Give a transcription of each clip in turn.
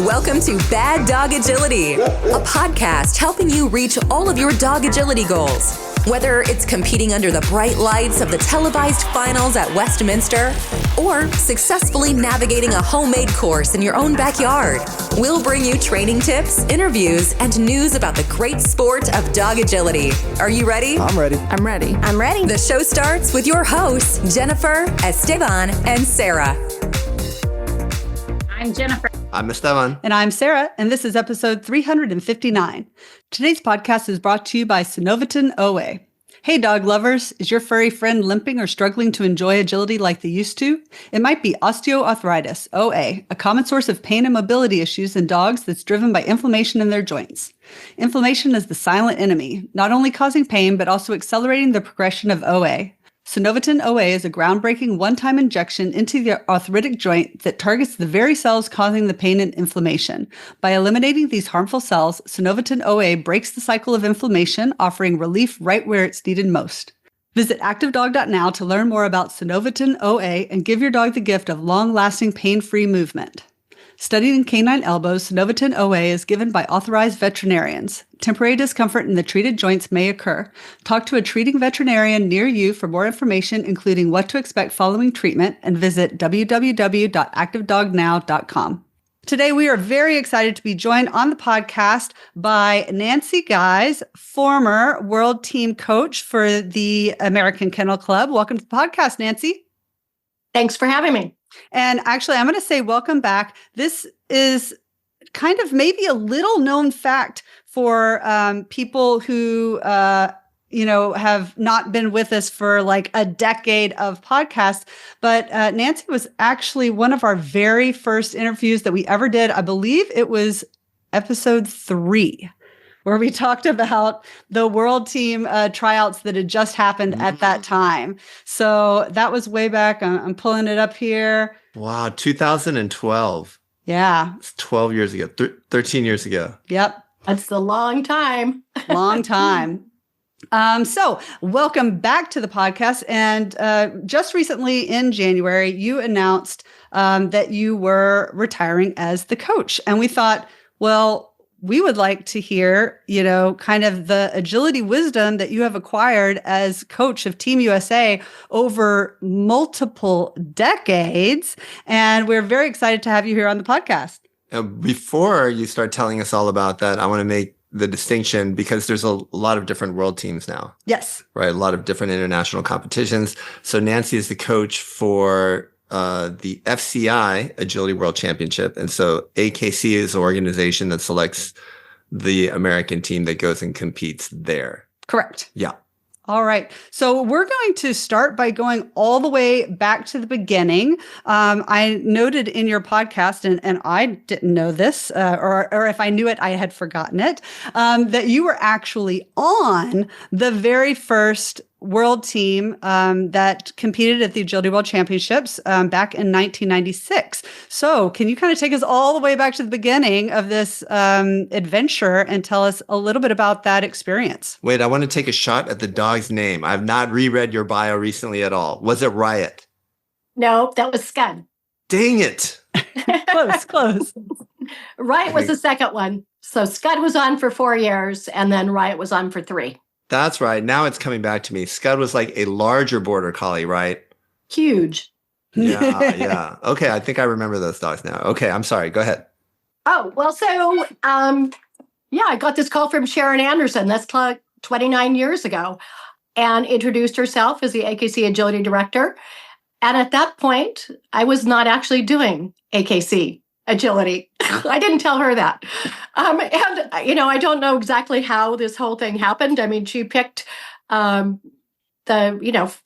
Welcome to Bad Dog Agility, a podcast helping you reach all of your dog agility goals. Whether it's competing under the bright lights of the televised finals at Westminster or successfully navigating a homemade course in your own backyard, we'll bring you training tips, interviews, and news about the great sport of dog agility. Are you ready? I'm ready. I'm ready. I'm ready. The show starts with your hosts, Jennifer, Esteban, and Sarah. I'm Jennifer. I'm Esteban. And I'm Sarah, and this is episode 359. Today's podcast is brought to you by Synovitin OA. Hey, dog lovers, is your furry friend limping or struggling to enjoy agility like they used to? It might be osteoarthritis, OA, a common source of pain and mobility issues in dogs that's driven by inflammation in their joints. Inflammation is the silent enemy, not only causing pain, but also accelerating the progression of OA. Synovitin OA is a groundbreaking one-time injection into the arthritic joint that targets the very cells causing the pain and inflammation. By eliminating these harmful cells, Synovitin OA breaks the cycle of inflammation, offering relief right where it's needed most. Visit activedog.now to learn more about Synovitin OA and give your dog the gift of long-lasting pain-free movement. Studied in canine elbows, Synovitin OA is given by authorized veterinarians. Temporary discomfort in the treated joints may occur. Talk to a treating veterinarian near you for more information, including what to expect following treatment, and visit www.activedognow.com. Today, we are very excited to be joined on the podcast by Nancy Gyes, former world team coach for the American Kennel Club. Welcome to the podcast, Nancy. Thanks for having me. And actually, I'm going to say welcome back. This is kind of maybe a little known fact for people who, have not been with us for like a decade of podcasts. But Nancy was actually one of our very first interviews that we ever did. I believe it was episode 3. Where we talked about the world team tryouts that had just happened at that time. So that was way back. I'm pulling it up here. Wow, 2012. Yeah. It's 12 years ago, 13 years ago. Yep. That's a long time. Long time. So welcome back to the podcast. And just recently in January, you announced that you were retiring as the coach. And we thought, well, we would like to hear, kind of the agility wisdom that you have acquired as coach of Team USA over multiple decades. And we're very excited to have you here on the podcast. Before you start telling us all about that, I want to make the distinction because there's a lot of different world teams now. Yes. Right. A lot of different international competitions. So Nancy is the coach for the FCI Agility World Championship. And so AKC is the organization that selects the American team that goes and competes there. Correct. Yeah. All right. So we're going to start by going all the way back to the beginning. I noted in your podcast, and I didn't know this, or if I knew it, I had forgotten it, that you were actually on the very first world team that competed at the Agility World Championships back in 1996. So can you kind of take us all the way back to the beginning of this adventure and tell us a little bit about that experience? Wait, I want to take a shot at the dog's name. I've not reread your bio recently at all. Was it Riot? No, that was Scud. Dang it. Close. Riot was the second one. So Scud was on for 4 years, and then Riot was on for 3. That's right. Now it's coming back to me. Scud was like a larger border collie, right? Huge. Yeah. Okay, I think I remember those dogs now. Okay, I'm sorry. Go ahead. Oh, well, so, I got this call from Sharon Anderson. That's like 29 years ago, and introduced herself as the AKC Agility Director. And at that point, I was not actually doing AKC Agility. I didn't tell her that. And, I don't know exactly how this whole thing happened. I mean, she picked the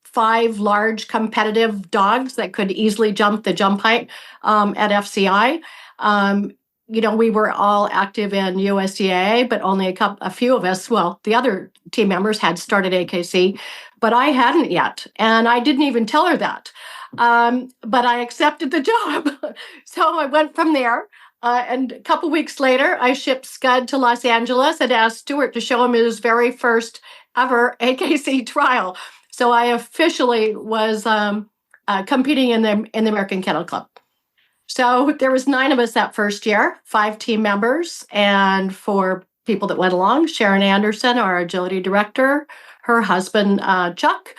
5 large competitive dogs that could easily jump the jump height at FCI. We were all active in USDA, but only a few of us, well, the other team members had started AKC, but I hadn't yet. And I didn't even tell her that. But I accepted the job. So I went from there. And a couple weeks later, I shipped Scud to Los Angeles and asked Stuart to show him his very first ever AKC trial. So I officially was competing in the American Kennel Club. So there was 9 of us that first year, 5 team members, and 4 people that went along. Sharon Anderson, our agility director, her husband, Chuck,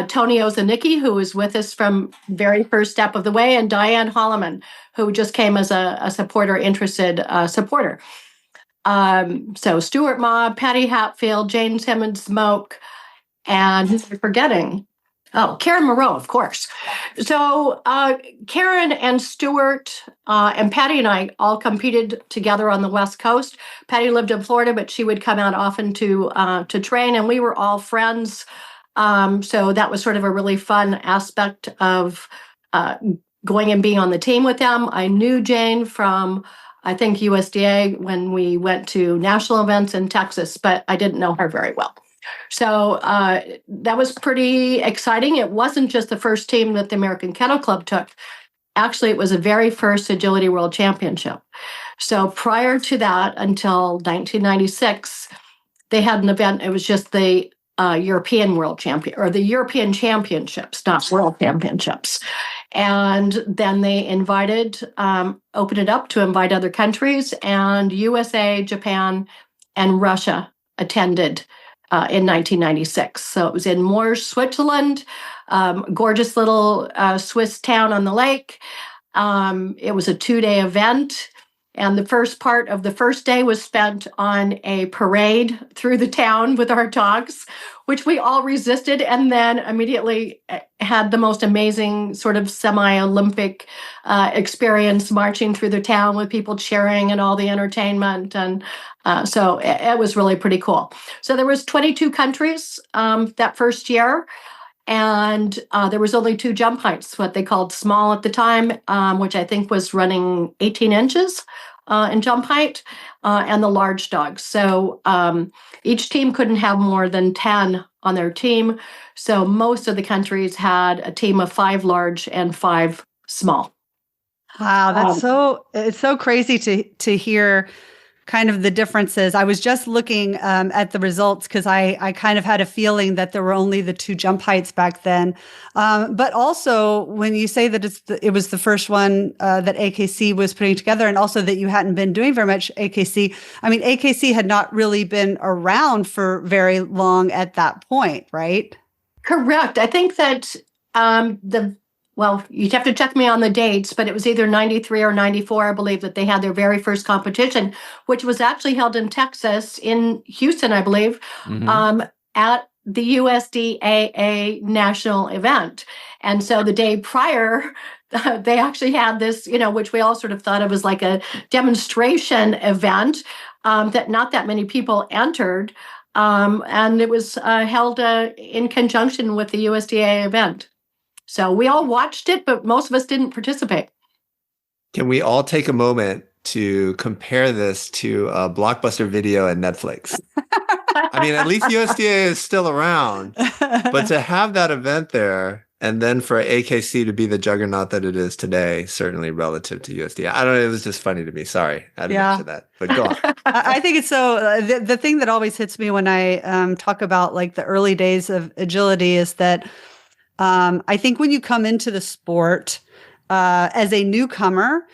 Tony Ozanicki, who was with us from very first step of the way, and Diane Holloman, who just came as a supporter, interested supporter. So Stuart Ma, Patty Hatfield, Jane Simmons-Smoke, and who am I forgetting? Oh, Karen Moreau, of course. So Karen and Stuart and Patty and I all competed together on the West Coast. Patty lived in Florida, but she would come out often to train, and we were all friends. So that was sort of a really fun aspect of going and being on the team with them. I knew Jane from, I think, USDA when we went to national events in Texas, but I didn't know her very well. So that was pretty exciting. It wasn't just the first team that the American Kennel Club took. Actually, it was the very first Agility World Championship. So prior to that, until 1996, they had an event. It was just the European World Champion, or the European Championships, not World Championships. And then they opened it up to invite other countries, and USA, Japan, and Russia attended in 1996. So it was in Moers, Switzerland, gorgeous little Swiss town on the lake. It was a 2-day event. And the first part of the first day was spent on a parade through the town with our dogs, which we all resisted, and then immediately had the most amazing sort of semi-Olympic experience marching through the town with people cheering and all the entertainment. And so it was really pretty cool. So there was 22 countries that first year. And there was only 2 jump heights, what they called small at the time, which I think was running 18 inches in jump height, and the large dogs. So each team couldn't have more than 10 on their team. So most of the countries had a team of 5 large and 5 small. Wow, it's so crazy to hear kind of the differences. I was just looking at the results because I kind of had a feeling that there were only the 2 jump heights back then. But also when you say that it was the first one that AKC was putting together, and also that you hadn't been doing very much AKC. I mean, AKC had not really been around for very long at that point, right? Correct. I think that well, you'd have to check me on the dates, but it was either 93 or 94, I believe, that they had their very first competition, which was actually held in Texas, in Houston, I believe, at the USDAA national event. And so the day prior, they actually had this, which we all sort of thought of as like a demonstration event that not that many people entered. And it was held in conjunction with the USDA event. So we all watched it, but most of us didn't participate. Can we all take a moment to compare this to a Blockbuster Video and Netflix? I mean, at least USDA is still around, but to have that event there, and then for AKC to be the juggernaut that it is today, certainly relative to USDA. I don't know. It was just funny to me. Sorry. I didn't mention that, but go on. I think it's so, the thing that always hits me when I talk about like the early days of agility is that I think when you come into the sport as a newcomer,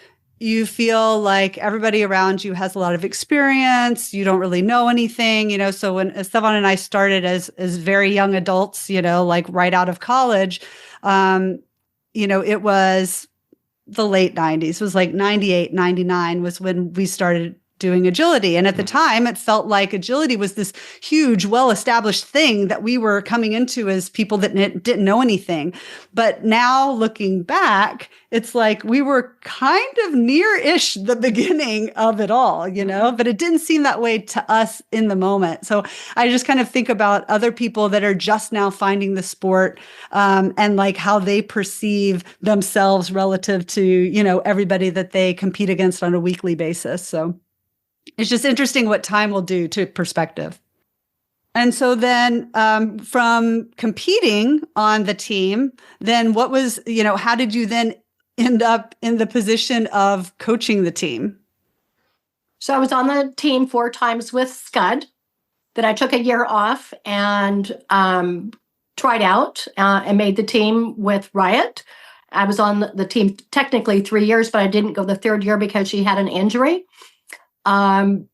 you feel like everybody around you has a lot of experience. You don't really know anything, So when Esteban and I started as very young adults, like right out of college, it was the late 90s. It was like 98, 99 was when we started doing agility. And at the time, it felt like agility was this huge, well-established thing that we were coming into as people that didn't know anything. But now looking back, it's like we were kind of near-ish the beginning of it all, but it didn't seem that way to us in the moment. So I just kind of think about other people that are just now finding the sport and like how they perceive themselves relative to, everybody that they compete against on a weekly basis. So it's just interesting what time will do to perspective. And so then from competing on the team, then what was, how did you then end up in the position of coaching the team? So I was on the team 4 times with Scud. Then I took a year off and tried out and made the team with Riot. I was on the team technically 3 years, but I didn't go the third year because she had an injury. And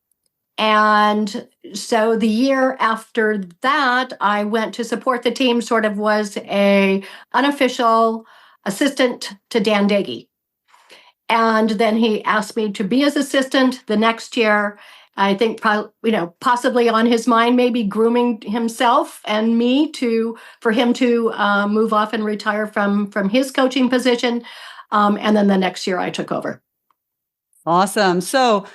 so the year after that, I went to support the team, sort of was a unofficial assistant to Dan Dagey. And then he asked me to be his assistant the next year. I think, possibly on his mind, maybe grooming himself and me for him to move off and retire from his coaching position. And then the next year I took over. Awesome. So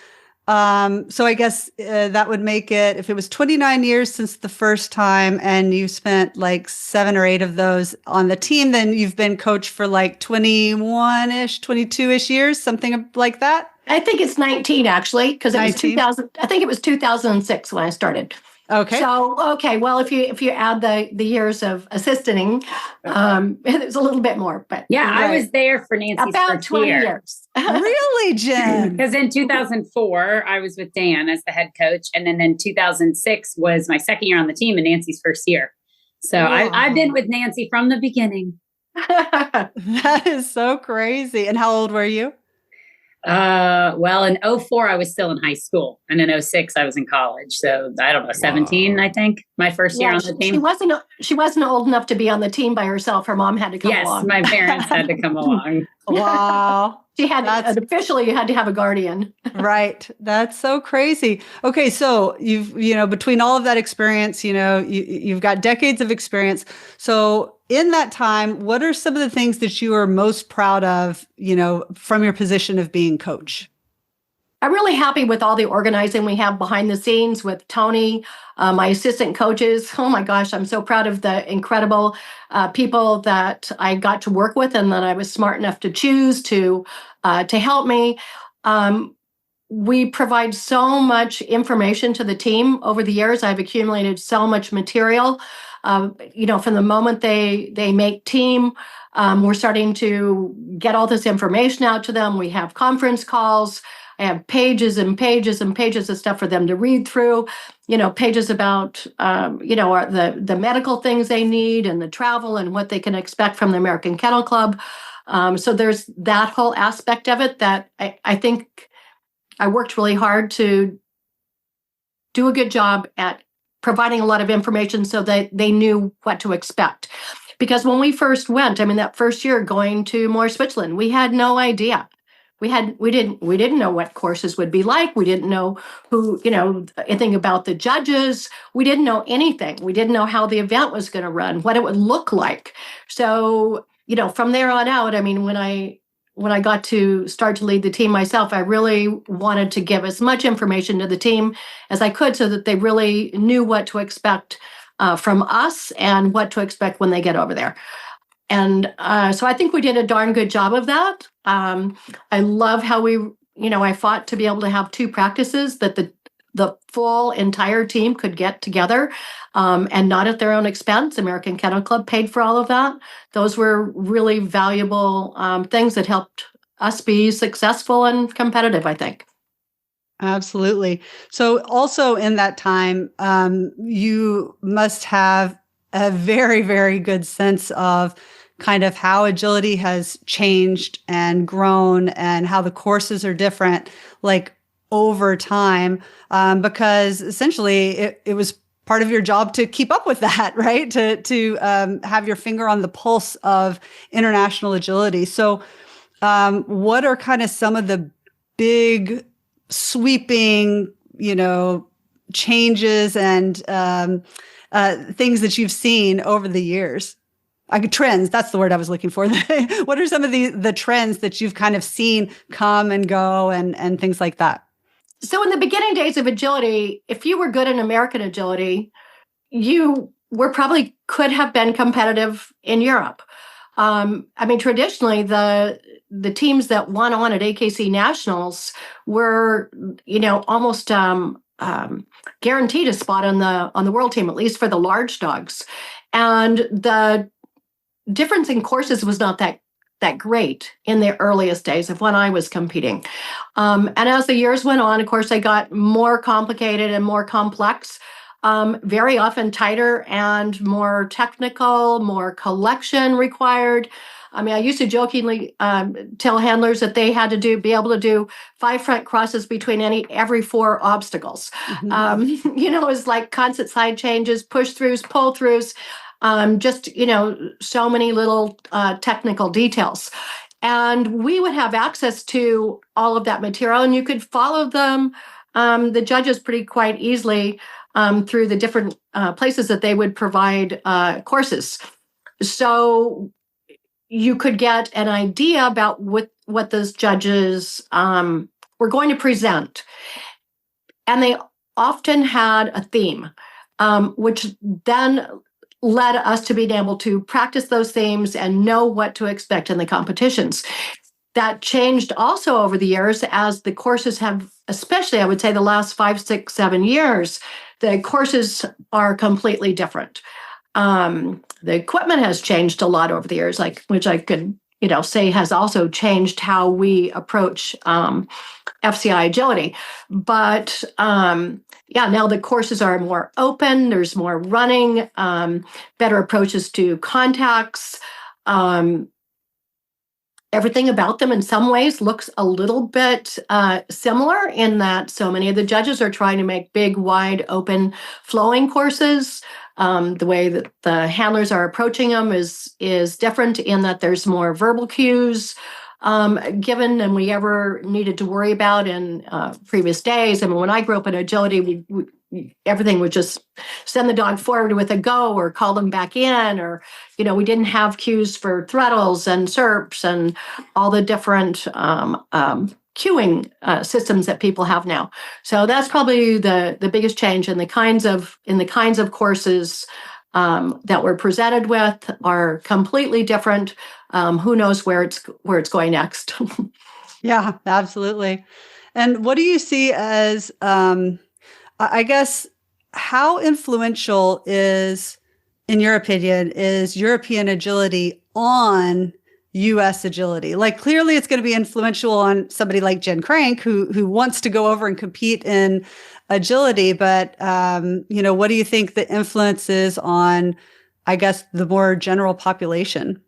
I guess that would make it, if it was 29 years since the first time and you spent like 7 or 8 of those on the team, then you've been coach for like 21-ish, 22-ish years, something like that? I think it's 19 actually, because it was 2000. I think it was 2006 when I started. Okay. So, well, if you add the years of assisting, it's a little bit more. But yeah, right. I was there for Nancy's about 20 years. Really, Jen? Because in 2004, I was with Dan as the head coach. And then in 2006 was my second year on the team and Nancy's first year. So I've been with Nancy from the beginning. That is so crazy. And how old were you? Well, in 2004, I was still in high school. And in 2006, I was in college. So I don't know, 17, I think, my first year on the team. She wasn't old enough to be on the team by herself. Her mom had to come along. Yes, my parents had to come along. Wow. She had officially you had to have a guardian. Right. That's so crazy. Okay. So between all of that experience, you've got decades of experience. So in that time, what are some of the things that you are most proud of, from your position of being coach? I'm really happy with all the organizing we have behind the scenes with Tony, my assistant coaches. Oh my gosh, I'm so proud of the incredible people that I got to work with and that I was smart enough to choose to help me. We provide so much information to the team over the years. I've accumulated so much material. From the moment they make team, we're starting to get all this information out to them. We have conference calls. I have pages and pages and pages of stuff for them to read through, pages about, the medical things they need and the travel and what they can expect from the American Kennel Club. So there's that whole aspect of it that I think I worked really hard to do a good job at providing a lot of information so that they knew what to expect. Because when we first went, that first year going to Moore, Switzerland, we had no idea. We didn't know what courses would be like. We didn't know anything about the judges. We didn't know anything. We didn't know how the event was going to run, what it would look like. So, from there on out, when I got to start to lead the team myself, I really wanted to give as much information to the team as I could so that they really knew what to expect from us and what to expect when they get over there. And so I think we did a darn good job of that. I love how I fought to be able to have 2 practices that the full entire team could get together and not at their own expense. American Kennel Club paid for all of that. Those were really valuable things that helped us be successful and competitive, I think. Absolutely. So also in that time, you must have a very, very good sense of kind of how agility has changed and grown and how the courses are different, like over time, because essentially it was part of your job to keep up with that, right? To have your finger on the pulse of international agility. So what are kind of some of the big sweeping, changes and things that you've seen over the years? Trends, that's the word I was looking for. What are some of the trends that you've kind of seen come and go and things like that? So in the beginning days of agility, if you were good in American agility, you could have been competitive in Europe. Traditionally, the teams that won on at AKC Nationals were, almost guaranteed a spot on the world team, at least for the large dogs. And the difference in courses was not that great in the earliest days of when I was competing. And as the years went on, of course, they got more complicated and more complex, very often tighter and more technical, more collection required. I mean, I used to jokingly tell handlers that they had to be able to do 5 front crosses between every 4 obstacles. It's like constant side changes, push throughs, pull throughs, just so many little technical details. And we would have access to all of that material, and you could follow them, the judges, quite easily through the different places that they would provide courses. So you could get an idea about what those judges were going to present. And they often had a theme, which then led us to being able to practice those themes and know what to expect in the competitions. That changed also over the years as the courses have, especially I would say the last 5, 6, 7 years, the courses are completely different. The equipment has changed a lot over the years, which I could say has also changed how we approach FCI agility. But now the courses are more open. There's more running, better approaches to contacts. Everything about them in some ways looks a little bit similar in that so many of the judges are trying to make big, wide, open, flowing courses. The way that the handlers are approaching them is different in that there's more verbal cues given than we ever needed to worry about in previous days. I mean, when I grew up in agility, everything would just send the dog forward with a go or call them back in, or, we didn't have cues for throttles and SERPs and all the different cueing systems that people have now. So that's probably the biggest change in the kinds of courses that we're presented with are completely different. Who knows where it's going next? Yeah, absolutely. And what do you see as, I guess, how influential in your opinion, is European agility on U.S. agility? Like, clearly it's going to be influential on somebody like Jen Crank, who wants to go over and compete in agility. But, what do you think the influence is on, I guess, the more general population?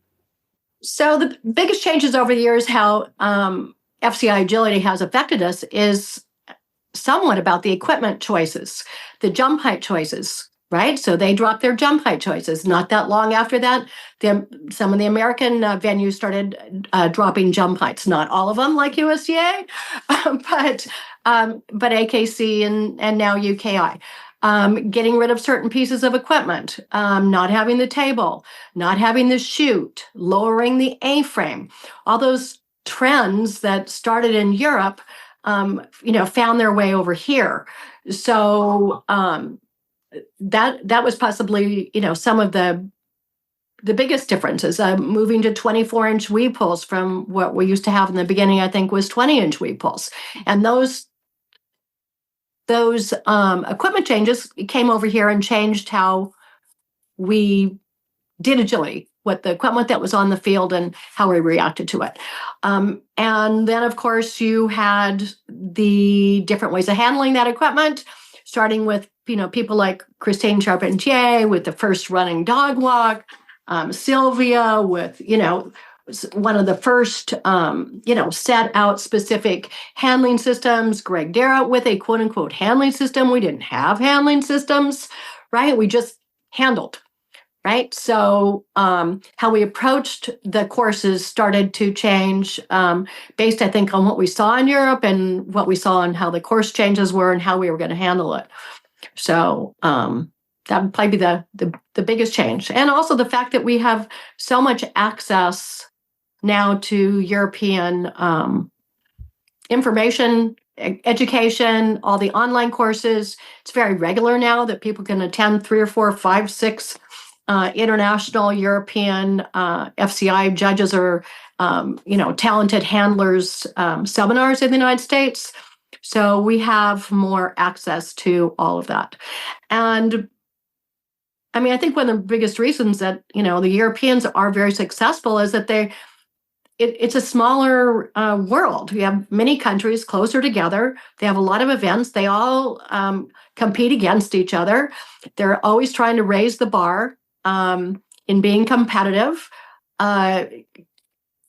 So the biggest changes over the years, how FCI agility has affected us, is somewhat about the equipment choices, the jump height choices, right? So they dropped their jump height choices. Not that long after that, some of the American venues started dropping jump heights. Not all of them, like USDA, but AKC and now UKI. Getting rid of certain pieces of equipment, not having the table, not having the chute, lowering the A-frame. All those trends that started in Europe, found their way over here. So that was possibly, some of the biggest differences. Moving to 24-inch weave pulls from what we used to have in the beginning, I think, was 20-inch weave pulls, and those equipment changes came over here and changed how we did agility, what the equipment that was on the field and how we reacted to it. And then, of course, you had the different ways of handling that equipment, starting with, people like Christine Charpentier with the first running dog walk, Sylvia with, one of the first, set out specific handling systems. Greg Darrett with a quote unquote handling system. We didn't have handling systems, right? We just handled, right? So how we approached the courses started to change based, I think, on what we saw in Europe and what we saw and how the course changes were and how we were going to handle it. So that would probably be the biggest change. And also the fact that we have so much access now to European information, education, all the online courses. It's very regular now that people can attend 3 or 4, 5, 6 international European FCI judges or talented handlers seminars in the United States. So we have more access to all of that. And I mean, I think one of the biggest reasons that, the Europeans are very successful is that it's a smaller world. You have many countries closer together. They have a lot of events. They all compete against each other. They're always trying to raise the bar in being competitive.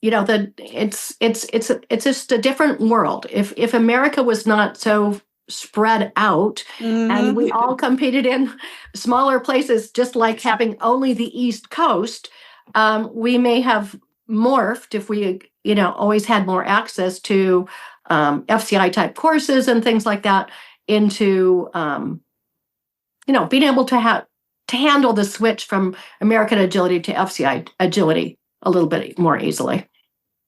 it's just a different world. If America was not so spread out and we all competed in smaller places, just like having only the East Coast, we may have morphed if we, always had more access to FCI type courses and things like that into, being able to handle the switch from American agility to FCI agility a little bit more easily.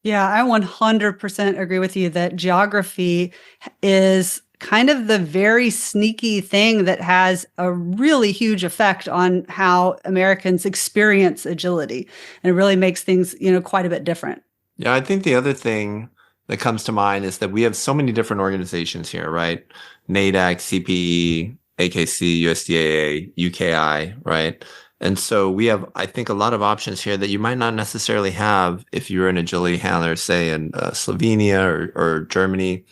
Yeah, I 100% agree with you that geography is kind of the very sneaky thing that has a really huge effect on how Americans experience agility. And it really makes things, quite a bit different. Yeah, I think the other thing that comes to mind is that we have so many different organizations here, right? NADAC, CPE, AKC, USDAA, UKI, right? And so we have, I think, a lot of options here that you might not necessarily have if you're an agility handler, say in Slovenia or Germany.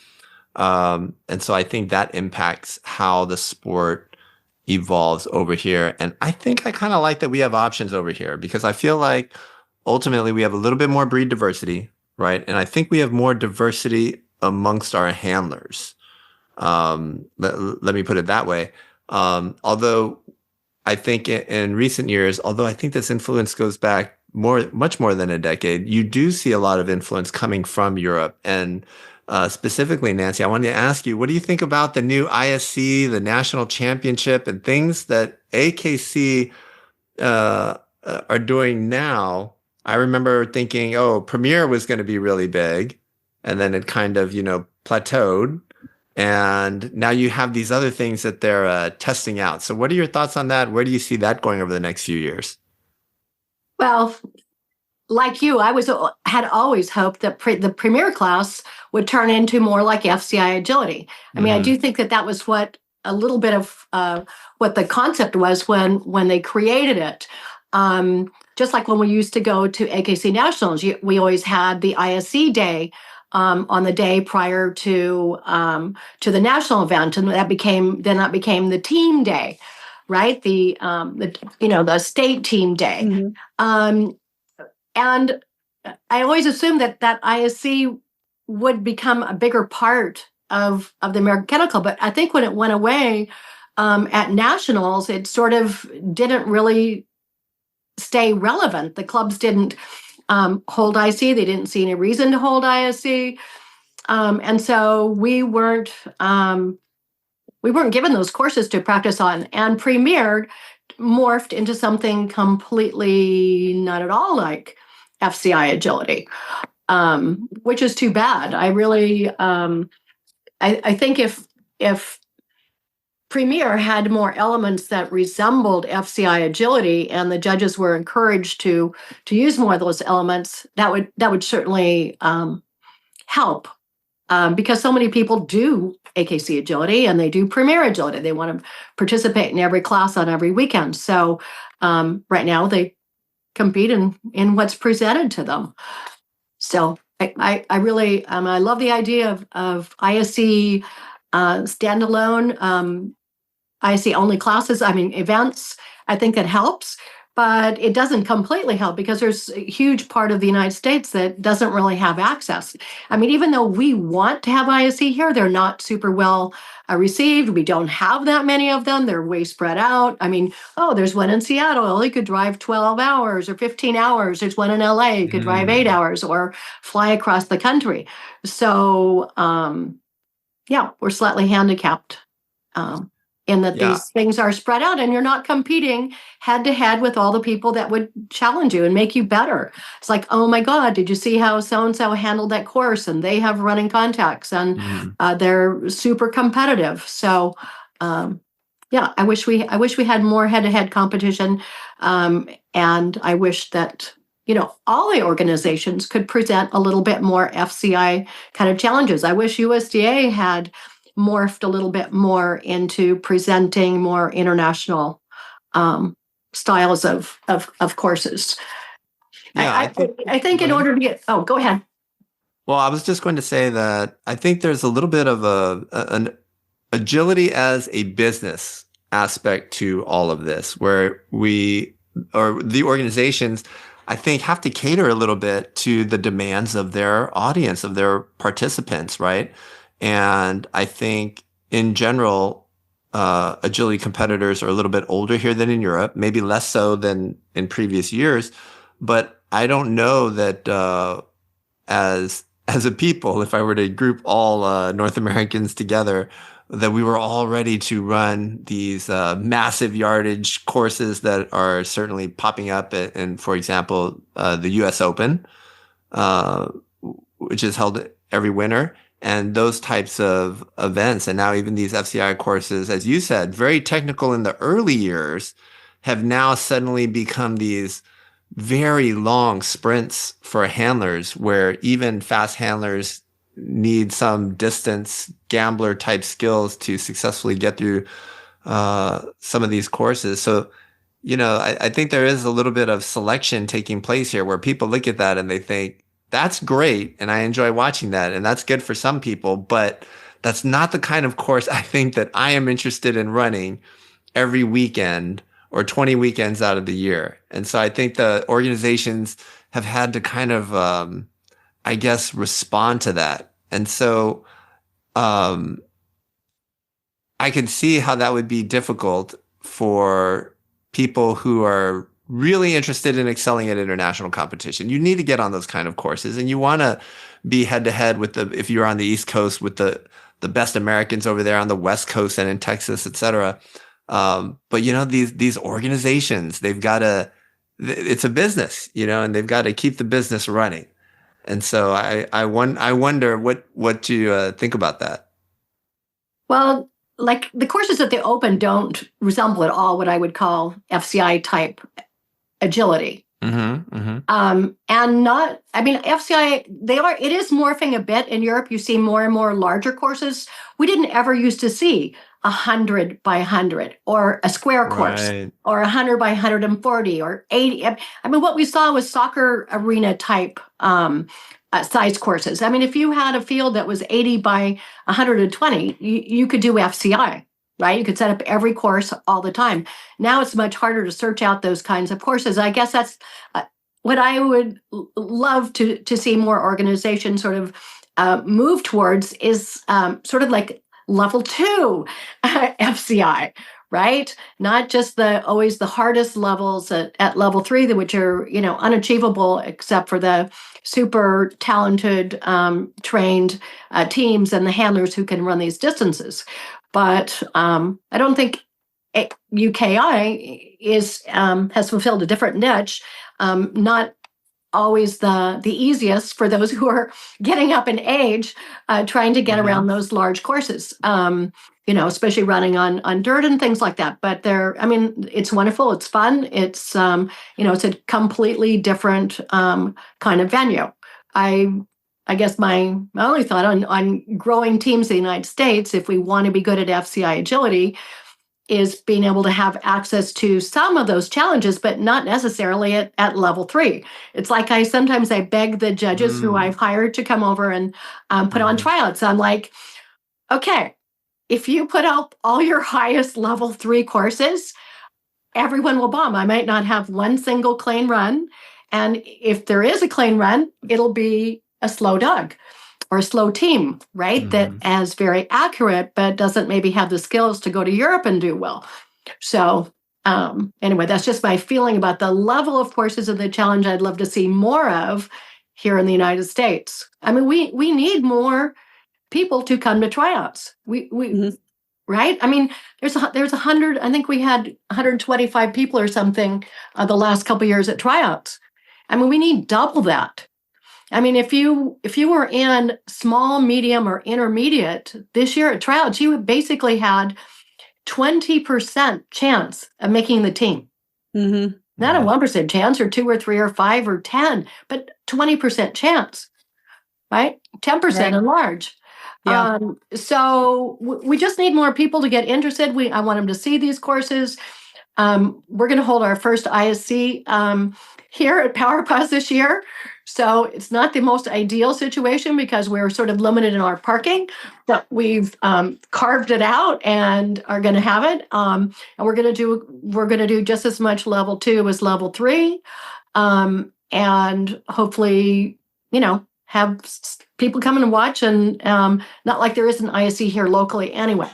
And so I think that impacts how the sport evolves over here. And I think I kind of like that we have options over here because I feel like ultimately we have a little bit more breed diversity, right? And I think we have more diversity amongst our handlers. Let me put it that way. Although I think in recent years, although I think this influence goes back much more than a decade, you do see a lot of influence coming from Europe. And specifically, Nancy, I wanted to ask you, what do you think about the new ISC, the national championship, and things that AKC are doing now? I remember thinking, Premier was going to be really big, and then it kind of, plateaued. And now you have these other things that they're testing out. So what are your thoughts on that? Where do you see that going over the next few years? Well, like you, I had always hoped that the Premier class would turn into more like FCI Agility. I mean, I do think that was what a little bit of what the concept was when they created it. Just like when we used to go to AKC Nationals, we always had the ISC day on the day prior to the national event, and that became the team day, right? The state team day. And I always assumed that ISC would become a bigger part of the American Kennel Club, but I think when it went away at nationals, it sort of didn't really stay relevant. The clubs didn't hold IC. They didn't see any reason to hold ISC. And so we weren't given those courses to practice on, and Premier morphed into something completely not at all like FCI Agility, which is too bad. I really, I think if Premier had more elements that resembled FCI Agility, and the judges were encouraged to use more of those elements, that would certainly help, because so many people do AKC Agility and they do Premier Agility. They want to participate in every class on every weekend. So right now they compete in what's presented to them. So I really I love the idea of ISC standalone. ISC only classes, events. I think that helps, but it doesn't completely help because there's a huge part of the United States that doesn't really have access. Even though we want to have ISC here, they're not super well received. We don't have that many of them. They're way spread out. There's one in Seattle. You could drive 12 hours or 15 hours. There's one in LA. You could drive 8 hours or fly across the country. So, we're slightly handicapped. In that these things are spread out, and you're not competing head to head with all the people that would challenge you and make you better. It's like, oh my God, did you see how so-and-so handled that course? And they have running contacts, and they're super competitive. So, I wish we had more head-to-head competition. And I wish that, all the organizations could present a little bit more FCI kind of challenges. I wish USDA had morphed a little bit more into presenting more international styles of courses. I think in order to get, go ahead. Well, I was just going to say that I think there's a little bit of an agility as a business aspect to all of this, where the organizations, I think, have to cater a little bit to the demands of their audience, of their participants, right? And I think in general, agility competitors are a little bit older here than in Europe, maybe less so than in previous years. But I don't know that as a people, if I were to group all North Americans together, that we were all ready to run these massive yardage courses that are certainly popping up in, for example, the U.S. Open, uh, which is held every winter, and those types of events. And now even these FCI courses, as you said, very technical in the early years, have now suddenly become these very long sprints for handlers, where even fast handlers need some distance gambler type skills to successfully get through some of these courses. So, I think there is a little bit of selection taking place here where people look at that and they think, that's great. And I enjoy watching that. And that's good for some people, but that's not the kind of course I think that I am interested in running every weekend or 20 weekends out of the year. And so I think the organizations have had to kind of, I guess, respond to that. And so I can see how that would be difficult for people who are really interested in excelling at international competition. You need to get on those kind of courses, and you want to be head to head with if you're on the East Coast, with the best Americans over there on the West Coast and in Texas, et cetera. But these organizations, they've got to, it's a business, and they've got to keep the business running. And so I wonder what you think about that. Well, like the courses at the Open don't resemble at all what I would call FCI type agility. Mm-hmm, mm-hmm. FCI, it is morphing a bit in Europe. You see more and more larger courses. We didn't ever used to see 100 by 100 or a square course, right, or 100 by 140 or 80. What we saw was soccer arena type size courses. If you had a field that was 80 by 120, you could do FCI, right? You could set up every course all the time. Now it's much harder to search out those kinds of courses. I guess that's what I would love to see more organizations sort of move towards is sort of like level 2 FCI, right? Not just always the hardest levels at level 3, which are unachievable except for the super talented, trained teams and the handlers who can run these distances. But I don't think UKI has fulfilled a different niche. Not always the easiest for those who are getting up in age, trying to get around those large courses, especially running on dirt and things like that. But it's wonderful. It's fun. It's, it's a completely different kind of venue. I guess my only thought on growing teams in the United States, if we want to be good at FCI agility, is being able to have access to some of those challenges, but not necessarily at level 3. It's like sometimes I beg the judges who I've hired to come over and put on tryouts. I'm like, okay, if you put out all your highest level 3 courses, everyone will bomb. I might not have one single clean run. And if there is a clean run, it'll be a slow dog or a slow team, right? That is very accurate, but doesn't maybe have the skills to go to Europe and do well. So anyway, that's just my feeling about the level of courses and the challenge I'd love to see more of here in the United States. We need more people to come to tryouts. Right? There's 100, I think we had 125 people or something the last couple of years at tryouts. We need double that. If you were in small, medium, or intermediate this year at tryouts, you basically had 20% chance of making the team. Mm-hmm. Not a 1% chance or 2 or 3 or 5 or 10, but 20% chance, right? 10% right. In large. Yeah. So we just need more people to get interested. I want them to see these courses. We're going to hold our first ISC here at PowerPass this year. So it's not the most ideal situation because we're sort of limited in our parking, but we've carved it out and are going to have it. And we're going to do just as much level 2 as level 3. and hopefully, have people come and watch, and not like there is an ISE here locally anyway.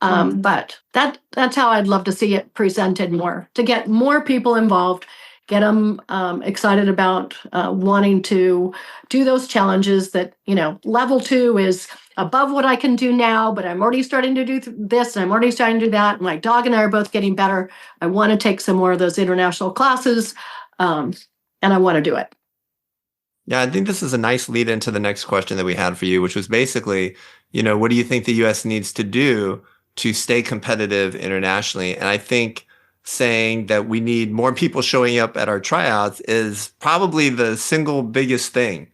But that's how I'd love to see it presented more, to get more people involved, get them excited about wanting to do those challenges that, level 2 is above what I can do now, but I'm already starting to do this and I'm already starting to do that. My dog and I are both getting better. I want to take some more of those international classes, and I want to do it. Yeah, I think this is a nice lead into the next question that we had for you, which was basically, what do you think the U.S. needs to do to stay competitive internationally? And I think saying that we need more people showing up at our tryouts is probably the single biggest thing,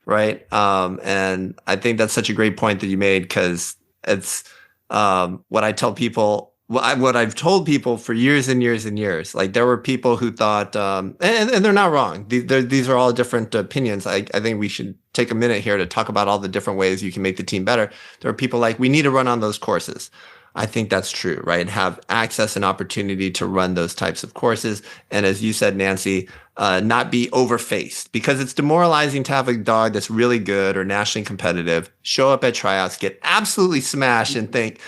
right? And I think that's such a great point that you made, because it's what I tell people. What I've told people for years and years and years. Like, there were people who thought, and they're not wrong. These are all different opinions. I think we should take a minute here to talk about all the different ways you can make the team better. There are people like, we need to run on those courses. I think that's true, right? Have access and opportunity to run those types of courses. And as you said, Nancy, not be overfaced, because it's demoralizing to have a dog that's really good or nationally competitive show up at tryouts, get absolutely smashed, and think,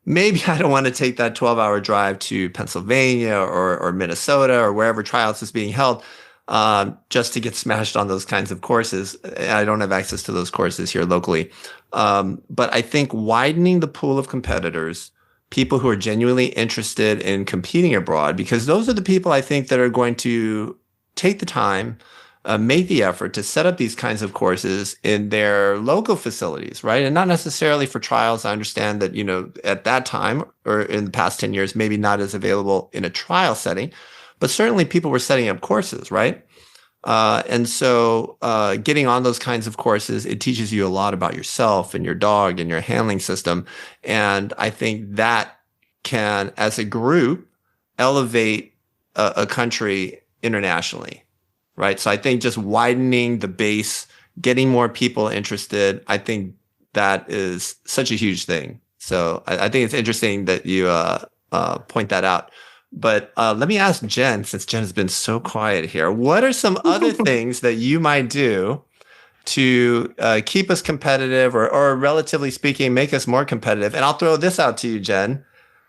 maybe I don't want to take that 12-hour drive to Pennsylvania or Minnesota or wherever tryouts is being held, just to get smashed on those kinds of courses. I don't have access to those courses here locally. But I think widening the pool of competitors, people who are genuinely interested in competing abroad, because those are the people I think that are going to take the time, make the effort to set up these kinds of courses in their local facilities, right? And not necessarily for trials. I understand that, at that time or in the past 10 years, maybe not as available in a trial setting, but certainly people were setting up courses, right? And so getting on those kinds of courses, it teaches you a lot about yourself and your dog and your handling system. And I think that can, as a group, elevate a country internationally. Right. So I think just widening the base, getting more people interested, I think that is such a huge thing. So I think it's interesting that you point that out. But let me ask Jen, since Jen has been so quiet here, what are some other things that you might do to keep us competitive, or relatively speaking, make us more competitive? And I'll throw this out to you, Jen.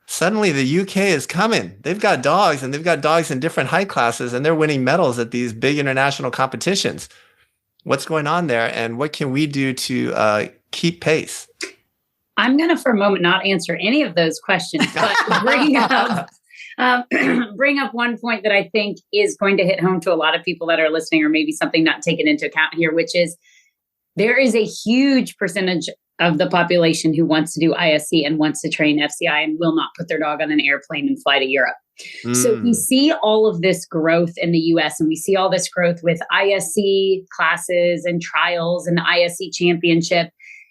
Suddenly the UK is coming. They've got dogs, and they've got dogs in different height classes, and they're winning medals at these big international competitions. What's going on there, and what can we do to keep pace? I'm going to, for a moment, not answer any of those questions, but bring up one point that I think is going to hit home to a lot of people that are listening, or maybe something not taken into account here, which is there is a huge percentage of the population who wants to do ISE and wants to train FCI and will not put their dog on an airplane and fly to Europe. So we see all of this growth in the US, and we see all this growth with ISE classes and trials and the ISE championship.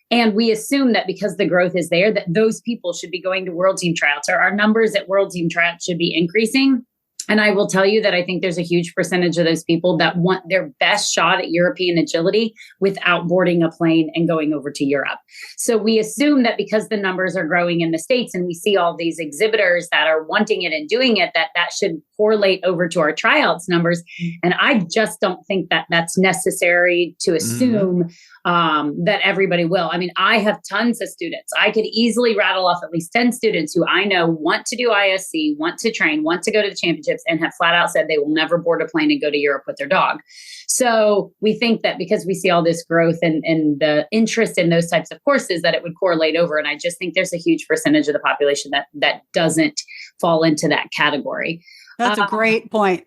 And we assume that because the growth is there, that those people should be going to World Team tryouts, or our numbers at World Team tryouts should be increasing. And I will tell you that I think there's a huge percentage of those people that want their best shot at European agility without boarding a plane and going over to Europe. So we assume that because the numbers are growing in the States, and we see all these exhibitors that are wanting it and doing it, that should correlate over to our tryouts numbers. And I just don't think that that's necessary to assume that everybody will. I mean, I have tons of students. I could easily rattle off at least 10 students who I know want to do ISE, want to train, want to go to the championships, and have flat out said they will never board a plane and go to Europe with their dog. So we think that because we see all this growth and the interest in those types of courses, that it would correlate over. And I just think there's a huge percentage of the population that doesn't fall into that category. That's a great point.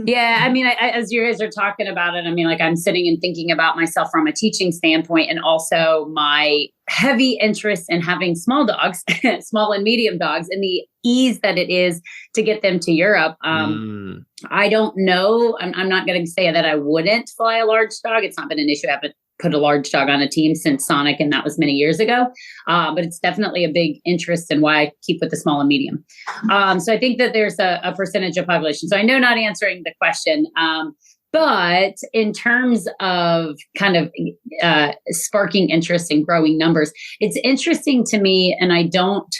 Yeah. I mean, as you guys are talking about it, I mean, like, I'm sitting and thinking about myself from a teaching standpoint, and also my heavy interest in having small dogs, small and medium dogs, and the ease that it is to get them to Europe. I don't know. I'm not going to say that I wouldn't fly a large dog. It's not been an issue. I haven't put a large dog on a team since Sonic, and that was many years ago. But it's definitely a big interest in why I keep with the small and medium. So I think that there's a percentage of population. So I know not answering the question, but in terms of kind of sparking interest in growing numbers, it's interesting to me, and I don't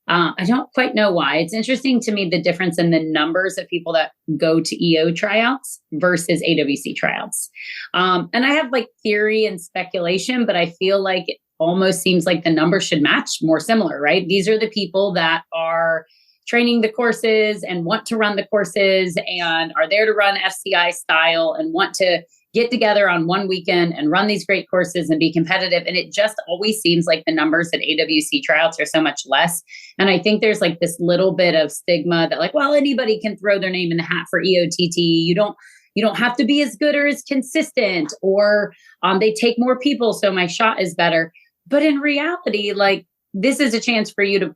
I don't quite know why. It's interesting to me, the difference in the numbers of people that go to EO tryouts versus AWC tryouts. And I have like theory and speculation, but I feel like it almost seems like the numbers should match more similar, right? These are the people that are training the courses and want to run the courses and are there to run FCI style and want to get together on one weekend and run these great courses and be competitive. And it just always seems like the numbers at AWC tryouts are so much less. And I think there's like this little bit of stigma that like, well, anybody can throw their name in the hat for EOTT. You don't have to be as good or as consistent, or they take more people, so my shot is better. But in reality, like, this is a chance for you to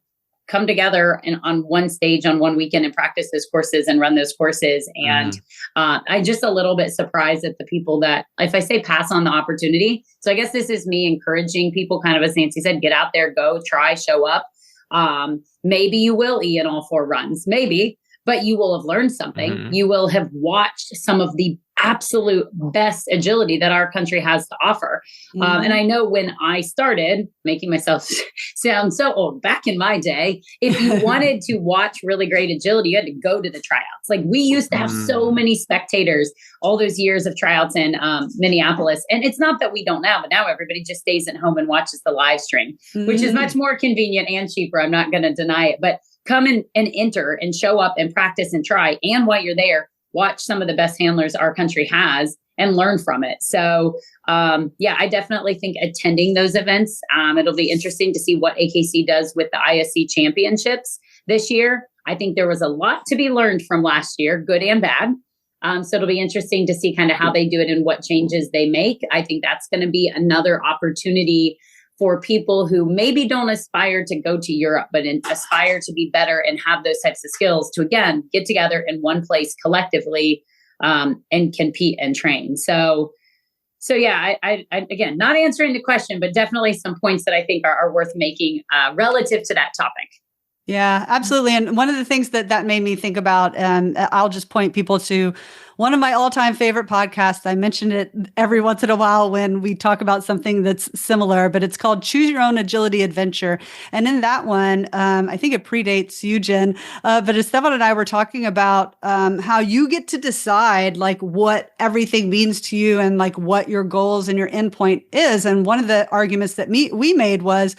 come together and on one stage on one weekend and practice those courses and run those courses. And I'm just a little bit surprised at the people that, if I say pass on the opportunity. So I guess this is me encouraging people, kind of as Nancy said, get out there, go, try, show up. Maybe you will eat in all 4 runs, maybe, but you will have learned something. You will have watched some of the absolute best agility that our country has to offer. And I know when I started, making myself sound so old, back in my day, if you wanted to watch really great agility, you had to go to the tryouts. Like, we used to have so many spectators, all those years of tryouts in Minneapolis. And it's not that we don't now, but now everybody just stays at home and watches the live stream, which is much more convenient and cheaper. I'm not going to deny it, but come and enter and show up and practice and try. And while you're there, watch some of the best handlers our country has and learn from it. So, I definitely think attending those events, it'll be interesting to see what AKC does with the ISC championships this year. I think there was a lot to be learned from last year, good and bad. So it'll be interesting to see kind of how they do it and what changes they make. I think that's going to be another opportunity for people who maybe don't aspire to go to Europe, but aspire to be better and have those types of skills to, again, get together in one place collectively and compete and train. So I again, not answering the question, but definitely some points that I think are worth making relative to that topic. Yeah, absolutely. And one of the things that made me think about, I'll just point people to one of my all-time favorite podcasts. I mention it every once in a while when we talk about something that's similar, but it's called Choose Your Own Agility Adventure. And in that one, I think it predates you, Jen, but Esteban and I were talking about how you get to decide like what everything means to you and like what your goals and your endpoint is. And one of the arguments that we made was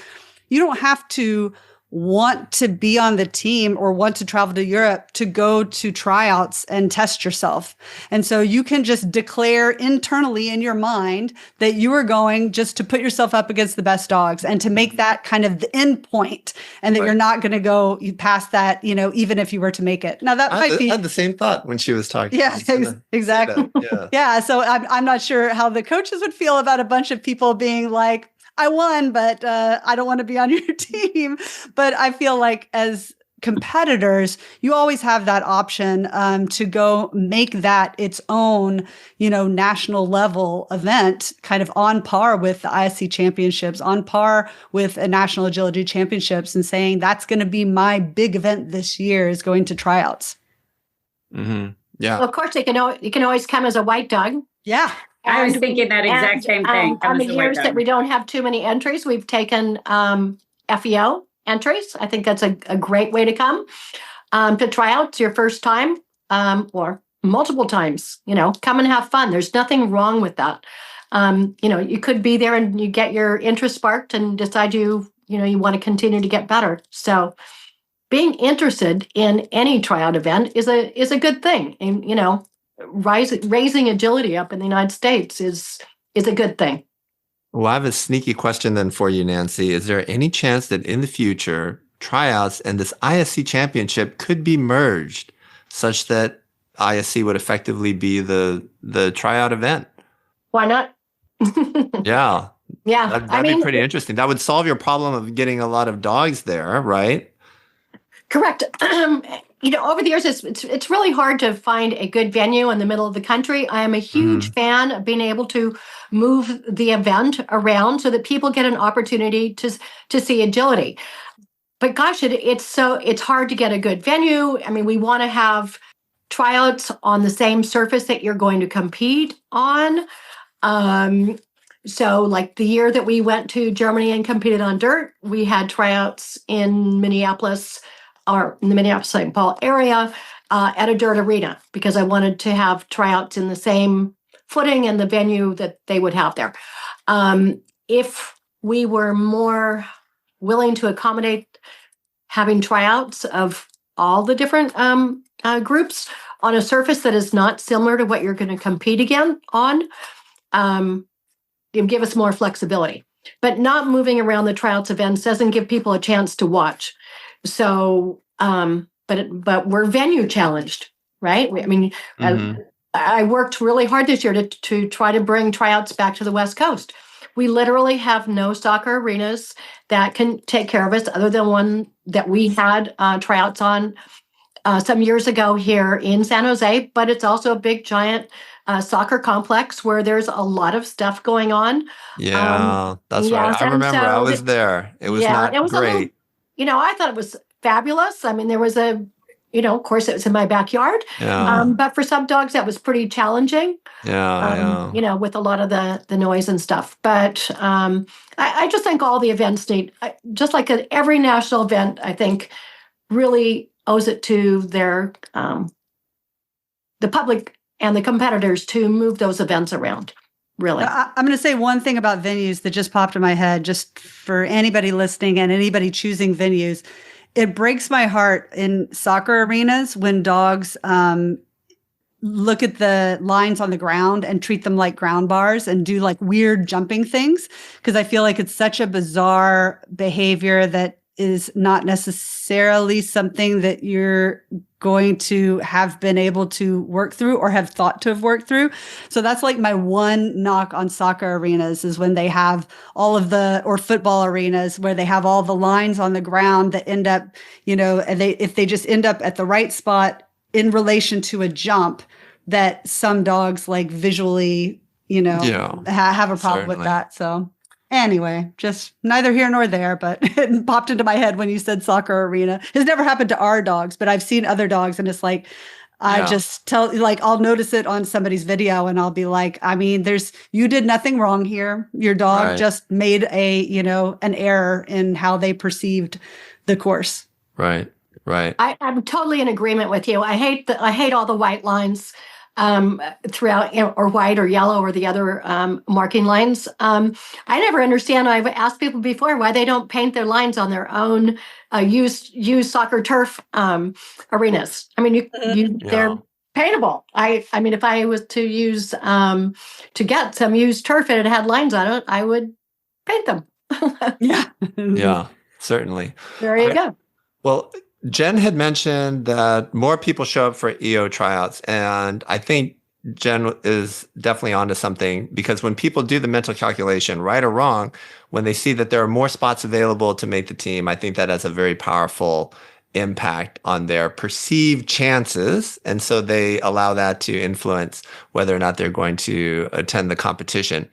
you don't have to want to be on the team or want to travel to Europe to go to tryouts and test yourself. And so you can just declare internally in your mind that you are going just to put yourself up against the best dogs and to make that kind of the end point, and that you're not going to go past that, even if you were to make it. Now that I had the same thought when she was talking. Yeah, exactly. Yeah. So I'm not sure how the coaches would feel about a bunch of people being like, I won, but I don't want to be on your team. But I feel like as competitors, you always have that option to go make that its own, national level event, kind of on par with the ISC championships, on par with a national agility championships, and saying that's going to be my big event this year is going to tryouts. Mm-hmm. Yeah. Well, of course, you can always come as a white dog. Yeah. I was thinking that exact same thing. On the years that we don't have too many entries, we've taken FEO entries. I think that's a great way to come to try out. It's your first time or multiple times. Come and have fun. There's nothing wrong with that. You could be there and you get your interest sparked and decide you want to continue to get better. So being interested in any tryout event is a good thing. And, raising agility up in the United States is a good thing. Well, I have a sneaky question then for you, Nancy. Is there any chance that in the future, tryouts and this ISC championship could be merged such that ISC would effectively be the tryout event? Why not? Yeah. Yeah. That'd be pretty interesting. That would solve your problem of getting a lot of dogs there, right? Correct. Over the years, it's really hard to find a good venue in the middle of the country. I am a huge fan of being able to move the event around so that people get an opportunity to see agility. But gosh, it's hard to get a good venue. I mean, we want to have tryouts on the same surface that you're going to compete on. So like the year that we went to Germany and competed on dirt, we had tryouts in Minneapolis or in the Minneapolis-St. Paul area at a dirt arena because I wanted to have tryouts in the same footing and the venue that they would have there. If we were more willing to accommodate having tryouts of all the different groups on a surface that is not similar to what you're going to compete again on, give us more flexibility. But not moving around the tryouts events doesn't give people a chance to watch. So, but we're venue challenged, right? I worked really hard this year to try to bring tryouts back to the West Coast. We literally have no soccer arenas that can take care of us other than one that we had tryouts on some years ago here in San Jose, but it's also a big, giant soccer complex where there's a lot of stuff going on. Yeah, that's right. I remember I was there. It was not great. I thought it was fabulous. I mean, there was of course it was in my backyard. Yeah. But for some dogs, that was pretty challenging. Yeah. With a lot of the noise and stuff. But I just think all the events just like every national event, I think really owes it to their the public and the competitors to move those events around. Really. I'm going to say one thing about venues that just popped in my head, just for anybody listening and anybody choosing venues. It breaks my heart in soccer arenas when dogs look at the lines on the ground and treat them like ground bars and do like weird jumping things, because I feel like it's such a bizarre behavior that is not necessarily something that you're going to have been able to work through or have thought to have worked through. So that's like my one knock on soccer arenas is when they have all of or football arenas where they have all the lines on the ground that end up, and if they just end up at the right spot in relation to a jump, that some dogs like visually, have a problem with that. So anyway, just neither here nor there, but it popped into my head when you said soccer arena. It's never happened to our dogs, but I've seen other dogs and it's like, I just I'll notice it on somebody's video and I'll be like, I mean, you did nothing wrong here. Your dog just made an error in how they perceived the course. Right. I'm totally in agreement with you. I hate all the white lines throughout, or white or yellow or the other marking lines. I never understand. I've asked people before why they don't paint their lines on their own used soccer turf arenas. I mean, they're paintable. I mean, if I was to use to get some used turf and it had lines on it, I would paint them. Yeah, certainly. There you go. Well, Jen had mentioned that more people show up for EO tryouts, and I think Jen is definitely onto something, because when people do the mental calculation, right or wrong, when they see that there are more spots available to make the team, I think that has a very powerful impact on their perceived chances. And so they allow that to influence whether or not they're going to attend the competition.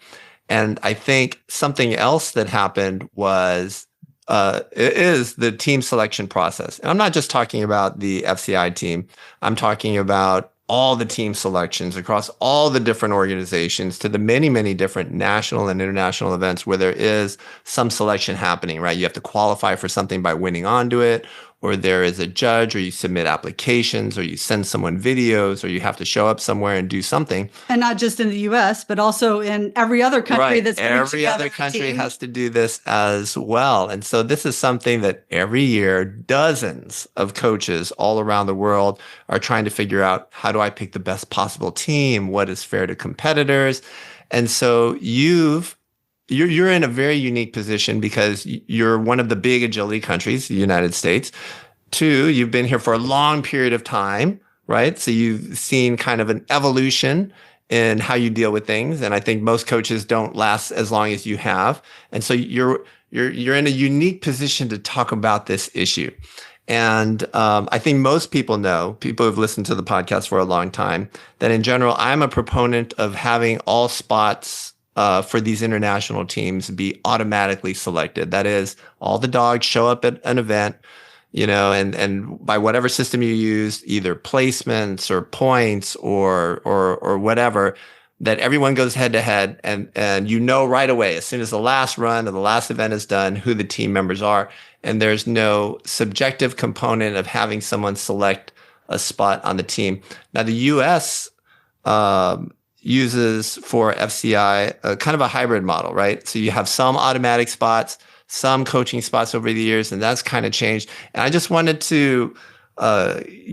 And I think something else that happened was is the team selection process. And I'm not just talking about the FCI team. I'm talking about all the team selections across all the different organizations to the many, many different national and international events where there is some selection happening, right? You have to qualify for something by winning onto it, or there is a judge, or you submit applications, or you send someone videos, or you have to show up somewhere and do something. And not just in the US, but also in every other country that's every other country has to do this as well. And so this is something that every year dozens of coaches all around the world are trying to figure out, how do I pick the best possible team? What is fair to competitors? And so you're in a very unique position because you're one of the big agility countries, the United States. 2, you've been here for a long period of time, right? So you've seen kind of an evolution in how you deal with things. And I think most coaches don't last as long as you have. And so you're in a unique position to talk about this issue. And I think most people who've listened to the podcast for a long time, that in general, I'm a proponent of having all spots for these international teams be automatically selected. That is, all the dogs show up at an event, and by whatever system you use, either placements or points or whatever, that everyone goes head to head, and you know right away, as soon as the last run or the last event is done, who the team members are. And there's no subjective component of having someone select a spot on the team. Now, the US uses for FCI a kind of a hybrid model, right? So you have some automatic spots, some coaching spots over the years, and that's kind of changed. And I just wanted to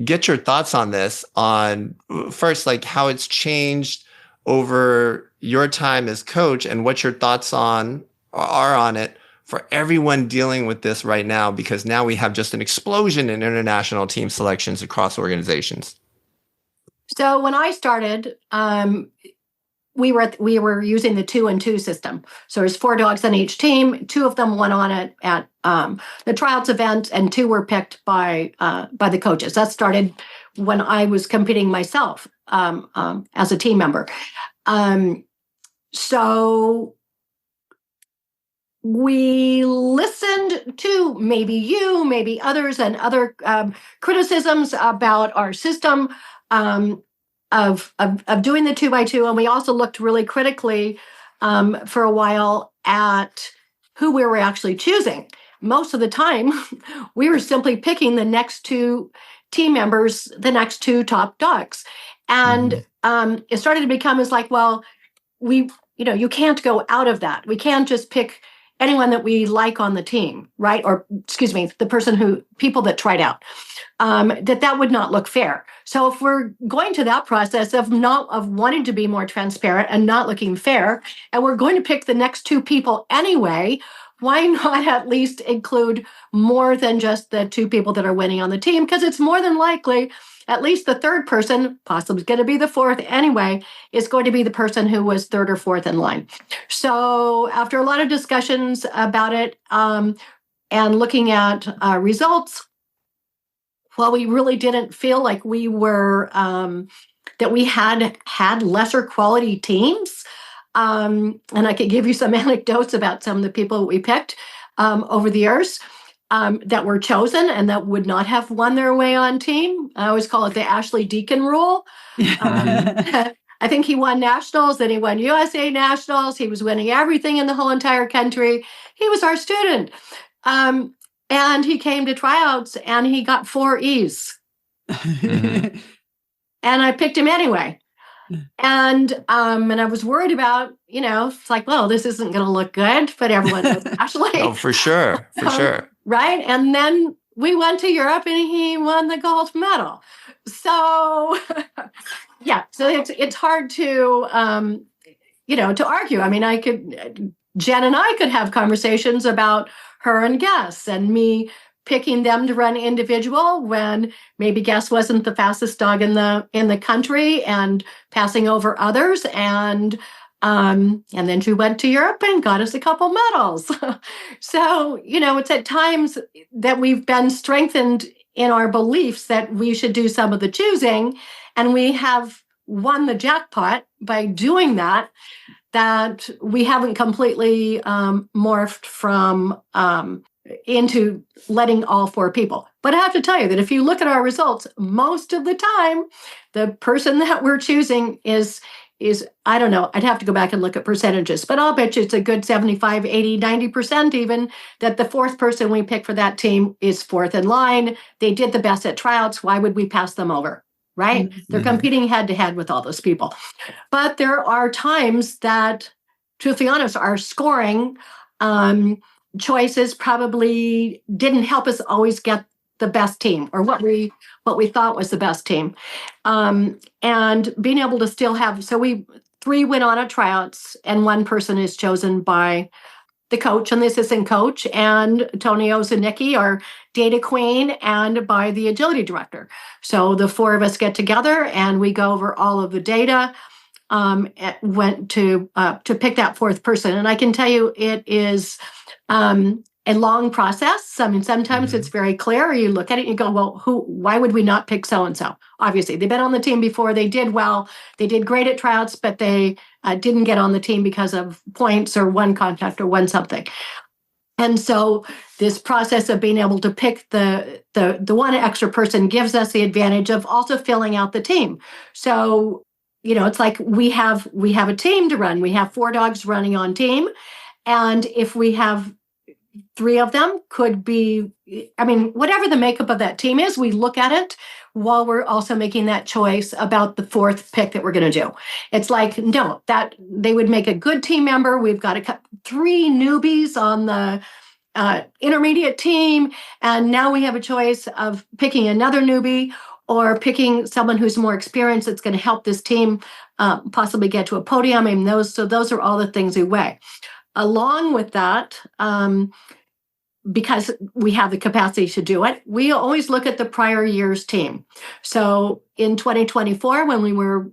get your thoughts on this, on first, like how it's changed over your time as coach and what your thoughts are on it for everyone dealing with this right now, because now we have just an explosion in international team selections across organizations. So when I started, we were using the 2-and-2 system. So there's 4 dogs on each team. 2 of them went on it at the tryouts event, and 2 were picked by the coaches. That started when I was competing myself as a team member. So we listened to maybe you, maybe others, and other criticisms about our system of doing the 2x2, and we also looked really critically for a while at who we were actually choosing. Most of the time, we were simply picking the next 2 team members, the next 2 top dogs, and it started to become as like, well, you can't go out of that. We can't just pick anyone that we like on the team, right? Or excuse me, people that tried out. That would not look fair. So if we're going to that process of wanting to be more transparent and not looking fair, and we're going to pick the next 2 people anyway, why not at least include more than just the 2 people that are winning on the team? Because it's more than likely at least the 3rd person, possibly going to be the 4th anyway, is going to be the person who was 3rd or 4th in line. So after a lot of discussions about it and looking at results, well, we really didn't feel like we were, that we had lesser quality teams. And I could give you some anecdotes about some of the people we picked over the years that were chosen and that would not have won their way on team. I always call it the Ashley Deacon rule. I think he won nationals, then he won USA nationals. He was winning everything in the whole entire country. He was our student. And he came to tryouts and he got 4 E's. And I picked him anyway. And I was worried about, it's like, well, this isn't going to look good, but everyone knows Ashley. Oh, for sure. Sure. Right. And then we went to Europe and he won the gold medal. So, yeah, so it's hard to, to argue. I mean, Jen and I could have conversations about her and Guess and me picking them to run individual when maybe Guess wasn't the fastest dog in the country and passing over others. And then she went to Europe and got us a couple medals. So, it's at times that we've been strengthened in our beliefs that we should do some of the choosing, and we have won the jackpot by doing that we haven't completely morphed from into letting all 4 people. But I have to tell you that if you look at our results, most of the time, the person that we're choosing is I don't know, I'd have to go back and look at percentages, but I'll bet you it's a good 75, 80, 90% even that the 4th person we pick for that team is 4th in line. They did the best at tryouts. Why would we pass them over? Right? Mm-hmm. They're competing head to head with all those people. But there are times that, truthfully honest, our scoring choices probably didn't help us always get the best team or what we thought was the best team. And being able to still have, so 3 went on at tryouts and 1 person is chosen by the coach and the assistant coach, and Tony Ozanicki, our data queen, and by the agility director. So the 4 of us get together and we go over all of the data, went to pick that 4th person. And I can tell you it is a long process. I mean, sometimes it's very clear. You look at it and you go, well, why would we not pick so-and-so? Obviously, they've been on the team before. They did well. They did great at tryouts, but they didn't get on the team because of points or one contact or one something. And so this process of being able to pick the one extra person gives us the advantage of also filling out the team. So it's like we have a team to run. We have 4 dogs running on team. And if we have 3 of them, could be, whatever the makeup of that team is, we look at it while we're also making that choice about the 4th pick that we're going to do. It's like, no, that they would make a good team member. We've got 3 newbies on the intermediate team. And now we have a choice of picking another newbie or picking someone who's more experienced that's going to help this team possibly get to a podium. And those are all the things we weigh. Along with that, because we have the capacity to do it, we always look at the prior year's team. So in 2024, when we were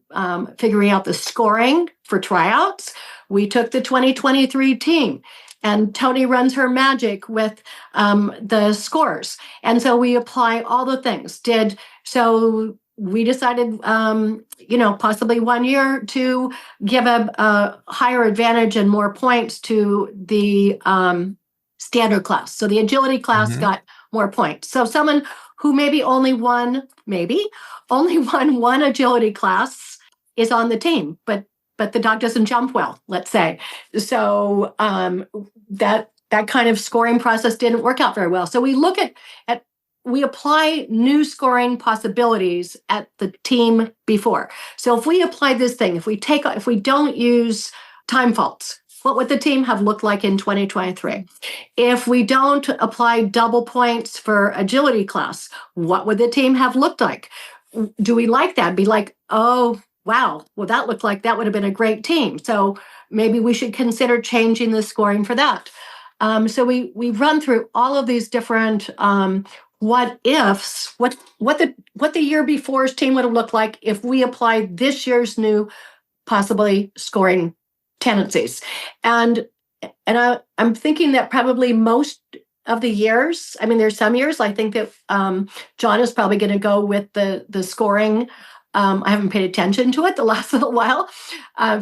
figuring out the scoring for tryouts, we took the 2023 team. And Tony runs her magic with the scores. And so we apply all the things. So we decided, possibly one year to give a higher advantage and more points to the standard class. So the agility class got more points. So someone who maybe only won one agility class is on the team, but the dog doesn't jump well, let's say. So that kind of scoring process didn't work out very well. So we look at we apply new scoring possibilities at the team before. So if we apply this thing, if we don't use time faults, what would the team have looked like in 2023? If we don't apply double points for agility class, what would the team have looked like? Do we like that? Be like, oh, wow, well, that looked like that would have been a great team. So maybe we should consider changing the scoring for that. So we run through all of these different what ifs, what the year before's team would have looked like if we applied this year's new possibly scoring tendencies. And I'm thinking that probably most of the years, there's some years I think that John is probably going to go with the scoring. I haven't paid attention to it the last little while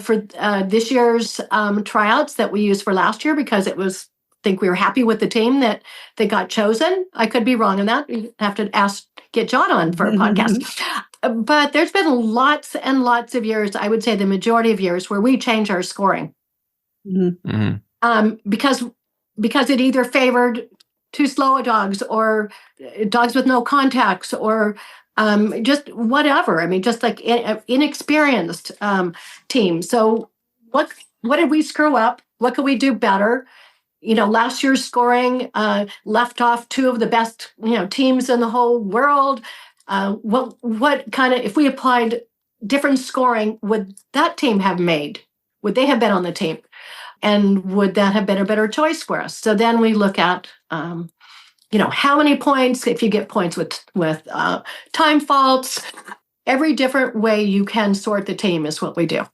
for this year's tryouts that we used for last year, because I think we were happy with the team that they got chosen. I could be wrong on that. You have to get John on for a podcast. But there's been lots and lots of years, I would say the majority of years, where we change our scoring. Because it either favored too slow dogs or dogs with no contacts or just whatever. Just like inexperienced team. So what did we screw up? What could we do better? Last year's scoring left off 2 of the best, teams in the whole world. What kind of, if we applied different scoring, would that team have made? Would they have been on the team? And would that have been a better choice for us? So then we look at, how many points, if you get points with time faults, every different way you can sort the team is what we do.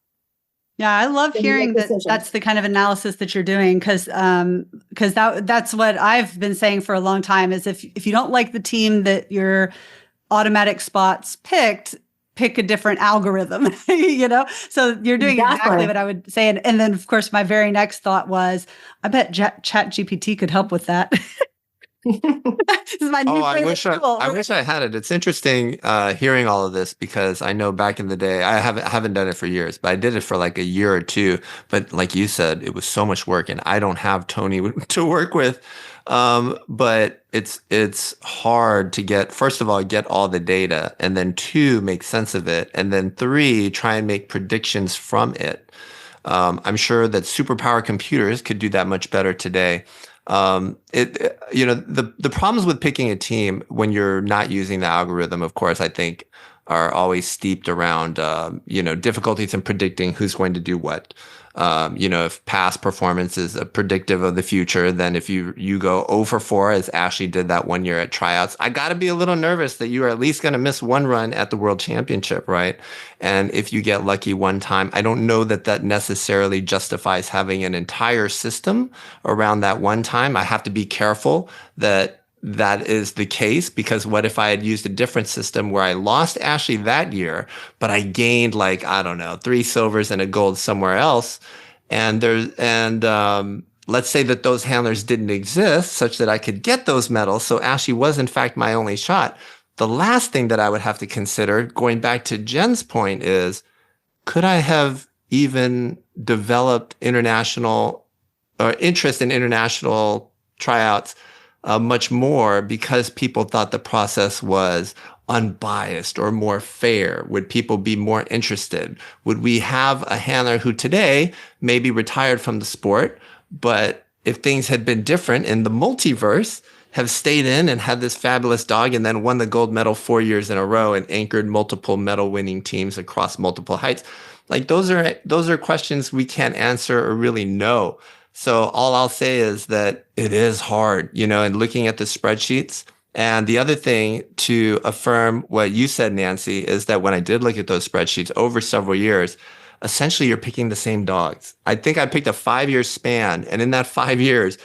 Yeah, I love hearing that. That's the kind of analysis that you're doing, because that's what I've been saying for a long time. Is if you don't like the team that your automatic spots picked, pick a different algorithm. So you're doing exactly what I would say. And then of course my very next thought was, I bet ChatGPT could help with that. This is my new favorite tool. I wish I had it. It's interesting hearing all of this, because I know back in the day, I haven't done it for years, but I did it for like a year or 2. But like you said, it was so much work, and I don't have Tony to work with. But it's hard to first of all, get all the data, and then 2, make sense of it, and then 3, try and make predictions from it. I'm sure that superpower computers could do that much better today. The problems with picking a team when you're not using the algorithm, of course, I think are always steeped around, difficulties in predicting who's going to do what. If past performance is a predictive of the future, then if you go 0 for 4, as Ashley did that one year at tryouts, I got to be a little nervous that you are at least going to miss one run at the World Championship, right? And if you get lucky one time, I don't know that necessarily justifies having an entire system around that one time. I have to be careful that is the case, because what if I had used a different system where I lost Ashley that year, but I gained 3 silvers and a gold somewhere else, and let's say that those handlers didn't exist such that I could get those medals, so Ashley was in fact my only shot. The last thing that I would have to consider, going back to Jen's point, is could I have even developed international or interest in international tryouts much more because people thought the process was unbiased or more fair? Would people be more interested? Would we have a handler who today may be retired from the sport, but if things had been different in the multiverse, have stayed in and had this fabulous dog and then won the gold medal 4 years in a row and anchored multiple medal winning teams across multiple heights? Like those are questions we can't answer or really know. So all I'll say is that it is hard, and looking at the spreadsheets. And the other thing to affirm what you said, Nancy, is that when I did look at those spreadsheets over several years, essentially you're picking the same dogs. I think I picked a 5-year span. And in that 5 years,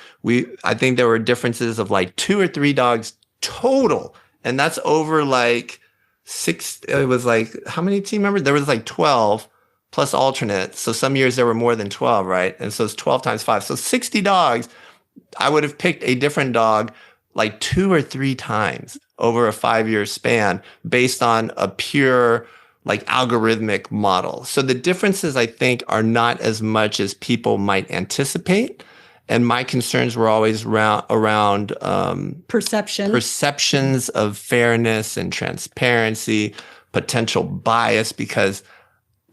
I think there were differences of like 2 or 3 dogs total. And that's over like 6. It was like, how many team members? There was like 12 plus alternates. So some years there were more than 12, right? And so it's 12 times 5. So 60 dogs. I would have picked a different dog like 2 or 3 times over a 5-year span based on a pure like algorithmic model. So the differences, I think, are not as much as people might anticipate. And my concerns were always around perceptions of fairness and transparency, potential bias, because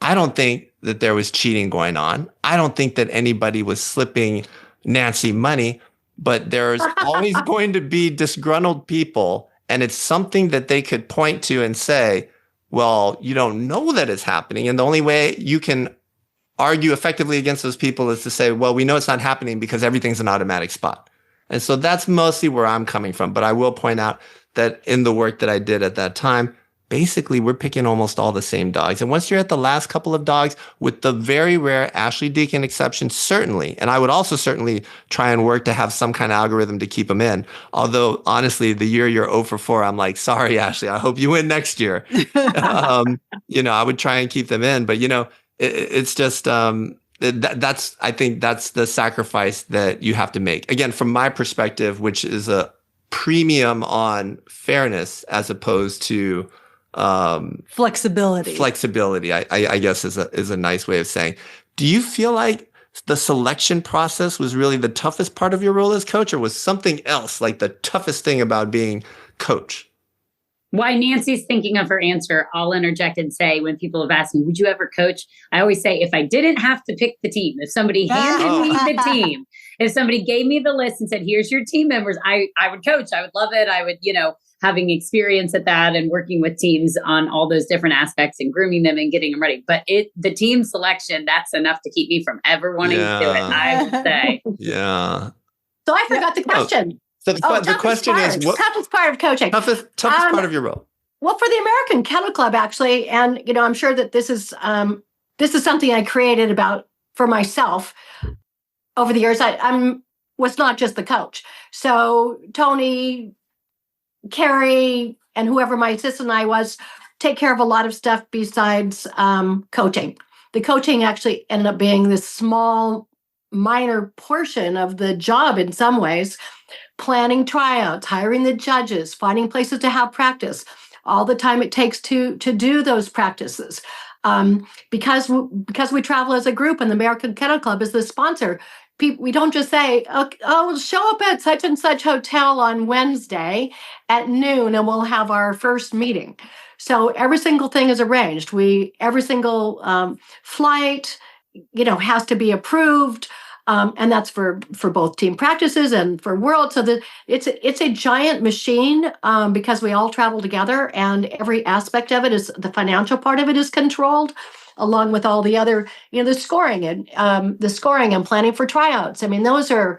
I don't think that there was cheating going on. I don't think that anybody was slipping Nancy money, but there's always going to be disgruntled people. And it's something that they could point to and say, well, you don't know that it's happening. And the only way you can argue effectively against those people is to say, well, we know it's not happening because everything's an automatic spot. And so that's mostly where I'm coming from. But I will point out that in the work that I did at that time, basically we're picking almost all the same dogs. And once you're at the last couple of dogs, with the very rare Ashley Deacon exception, certainly, and I would also certainly try and work to have some kind of algorithm to keep them in. Although, honestly, the year you're 0 for 4, I'm like, sorry, Ashley, I hope you win next year. I would try and keep them in. But, it's just, I think that's the sacrifice that you have to make. Again, from my perspective, which is a premium on fairness as opposed to flexibility, I guess is a nice way of saying. Do you feel like the selection process was really the toughest part of your role as coach, or was something else like the toughest thing about being coach? While Nancy's thinking of her answer, I'll interject and say, when people have asked me, would you ever coach? I always say, if I didn't have to pick the team, if somebody handed me the team, if somebody gave me the list and said, here's your team members, I would coach. I would love it. I would, having experience at that and working with teams on all those different aspects and grooming them and getting them ready. But the team selection, that's enough to keep me from ever wanting to do it, I would say. Yeah. So I forgot the question. So the question is, what toughest part of coaching? Toughest part of your role? Well, for the American Kennel Club, actually, and I'm sure that this is something I created for myself over the years. I was not just the coach. So Tony, Carrie, and whoever my assistant and I was take care of a lot of stuff besides coaching. The coaching actually ended up being this small, minor portion of the job in some ways. Planning tryouts, hiring the judges, finding places to have practice, all the time it takes to do those practices. Because we travel as a group and the American Kennel Club is the sponsor, we don't just say, oh, show up at such and such hotel on Wednesday at noon and we'll have our first meeting. So every single thing is arranged. Every single flight, has to be approved. And that's for both team practices and for World. So that it's a giant machine because we all travel together, and every aspect of it is the financial part of it is controlled, along with all the other, the scoring and planning for tryouts. I mean, those are,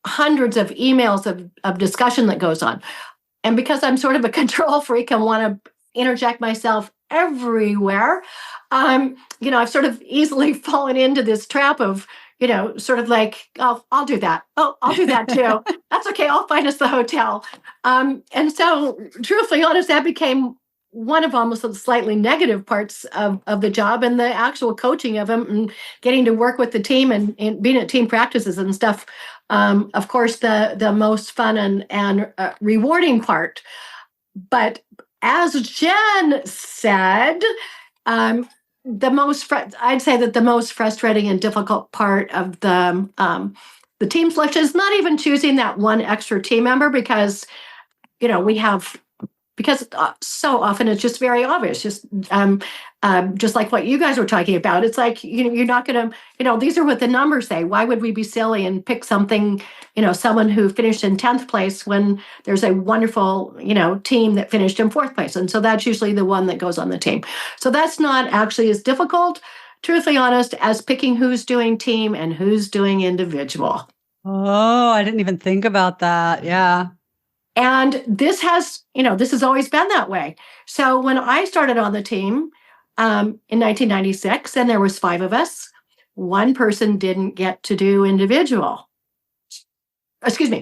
hundreds of emails of discussion that goes on. And because I'm sort of a control freak and want to interject myself everywhere, I've sort of easily fallen into this trap of, sort of like, oh, I'll do that. Oh, I'll do that too. That's okay. I'll find us the hotel. And so, truthfully honest, that became one of almost the slightly negative parts of the job, and the actual coaching of them and getting to work with the team and being at team practices and stuff. Of course, the most fun and rewarding part. But as Jen said, I'd say that the most frustrating and difficult part of the team selection is not even choosing that one extra team member, because so often it's just very obvious, just like what you guys were talking about. It's like, you're not going to, these are what the numbers say. Why would we be silly and pick something, someone who finished in 10th place when there's a wonderful, team that finished in 4th place. And so that's usually the one that goes on the team. So that's not actually as difficult, truthfully honest, as picking who's doing team and who's doing individual. Oh, I didn't even think about that. Yeah. And this has always been that way. So when I started on the team in 1996, and there was 5 of us, one person didn't get to do individual.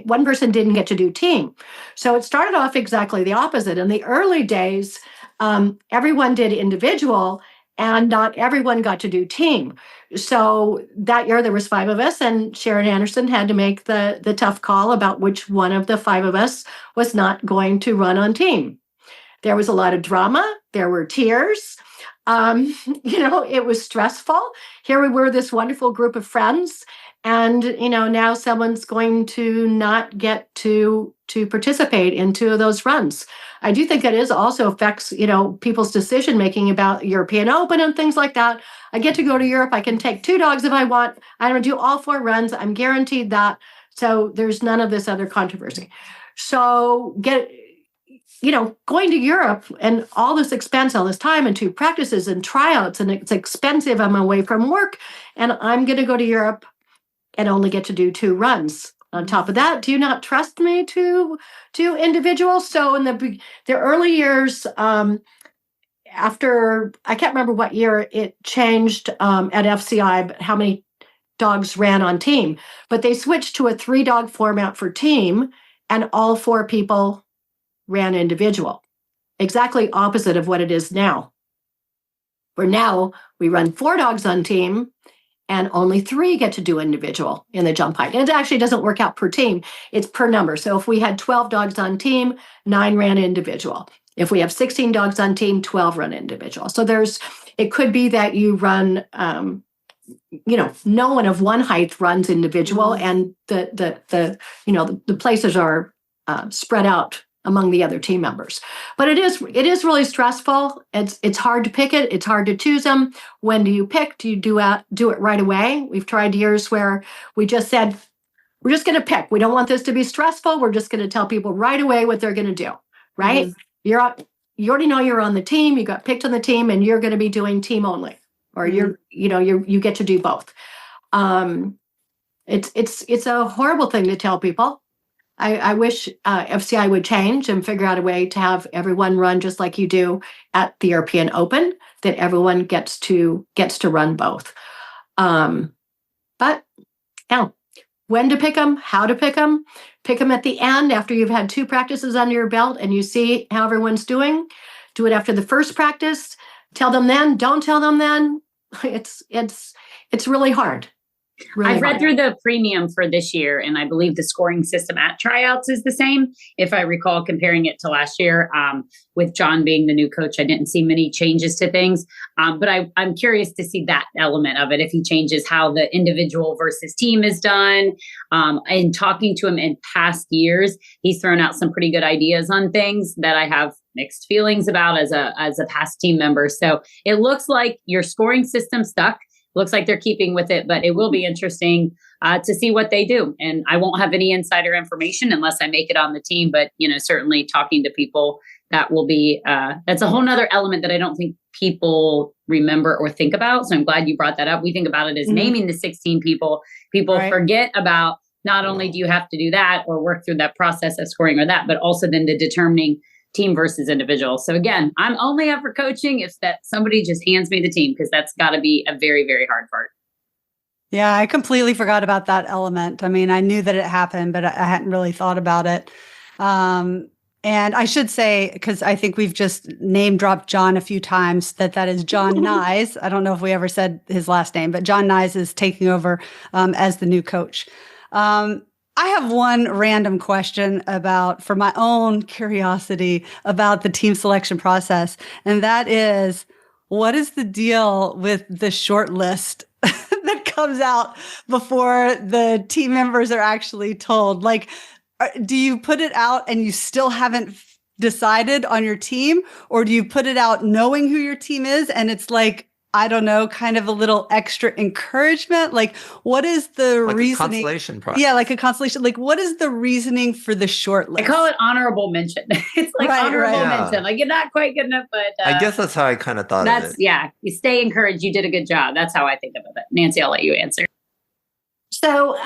One person didn't get to do team. So it started off exactly the opposite. In the early days, everyone did individual, and not everyone got to do team. So that year there was 5 of us, and Sharon Anderson had to make the tough call about which one of the 5 of us was not going to run on team. There was a lot of drama. There were tears. It was stressful. Here we were, this wonderful group of friends, and now someone's going to not get to participate in 2 of those runs. I do think that is also affects people's decision making about European Open and things like that. I get to go to Europe. I can take 2 dogs if I want. I'm going to do all 4 runs. I'm guaranteed that. So there's none of this other controversy. So going to Europe and all this expense, all this time, and 2 practices and tryouts, and it's expensive. I'm away from work, and I'm going to go to Europe and only get to do 2 runs. On top of that, do you not trust me to do individuals? So in the early years, after, I can't remember what year it changed at FCI, but how many dogs ran on team. But they switched to a 3-dog format for team, and all 4 people ran individual. Exactly opposite of what it is now. Where now we run 4 dogs on team, and only 3 get to do individual in the jump height. And it actually doesn't work out per team. It's per number. So if we had 12 dogs on team, 9 ran individual. If we have 16 dogs on team, 12 run individual. So it could be that you run, no one of one height runs individual, and the places are spread out among the other team members. But it is really stressful. It's hard to pick it. It's hard to choose them. When do you pick? Do you do it right away? We've tried years where we just said, we're just going to pick. We don't want this to be stressful. We're just going to tell people right away what they're going to do, right? Mm-hmm. You already know you're on the team. You got picked on the team, and you're going to be doing team only, or you get to do both. It's a horrible thing to tell people. I wish FCI would change and figure out a way to have everyone run just like you do at the European Open, that everyone gets to run both. But now, when to pick them, how to pick them at the end after you've had 2 practices under your belt and you see how everyone's doing. Do it after the first practice. Tell them then, don't tell them then. It's really hard. I've read through the premium for this year, and I believe the scoring system at tryouts is the same. If I recall comparing it to last year, with John being the new coach, I didn't see many changes to things. But I'm curious to see that element of it, if he changes how the individual versus team is done. And talking to him in past years, he's thrown out some pretty good ideas on things that I have mixed feelings about as a past team member. So it looks like your scoring system stuck. Looks like they're keeping with it, but it will be interesting to see what they do. And I won't have any insider information unless I make it on the team. But, certainly talking to people, that will be, that's a whole nother element that I don't think people remember or think about. So I'm glad you brought that up. We think about it as naming the 16 people. People right. forget about not only do you have to do that or work through that process of scoring or that, but also then the determining team versus individual. So again, I'm only up for coaching if that somebody just hands me the team, because that's got to be a very, very hard part. Yeah, I completely forgot about that element. I mean, I knew that it happened, but I hadn't really thought about it. And I should say, because I think we've just name dropped John a few times, that is John Gyes. I don't know if we ever said his last name, but John Gyes is taking over as the new coach. I have one random question for my own curiosity about the team selection process. And that is, what is the deal with the short list that comes out before the team members are actually told? Like, do you put it out and you still haven't decided on your team? Or do you put it out knowing who your team is and it's like, I don't know, kind of a little extra encouragement? Like, what is the reasoning? A consolation prize. Yeah, like a consolation. Like, what is the reasoning for the short list? I call it honorable mention. It's like honorable mention. Yeah. Like, you're not quite good enough, but I guess that's how I kind of thought of it. Yeah, you stay encouraged. You did a good job. That's how I think of it. Nancy, I'll let you answer. So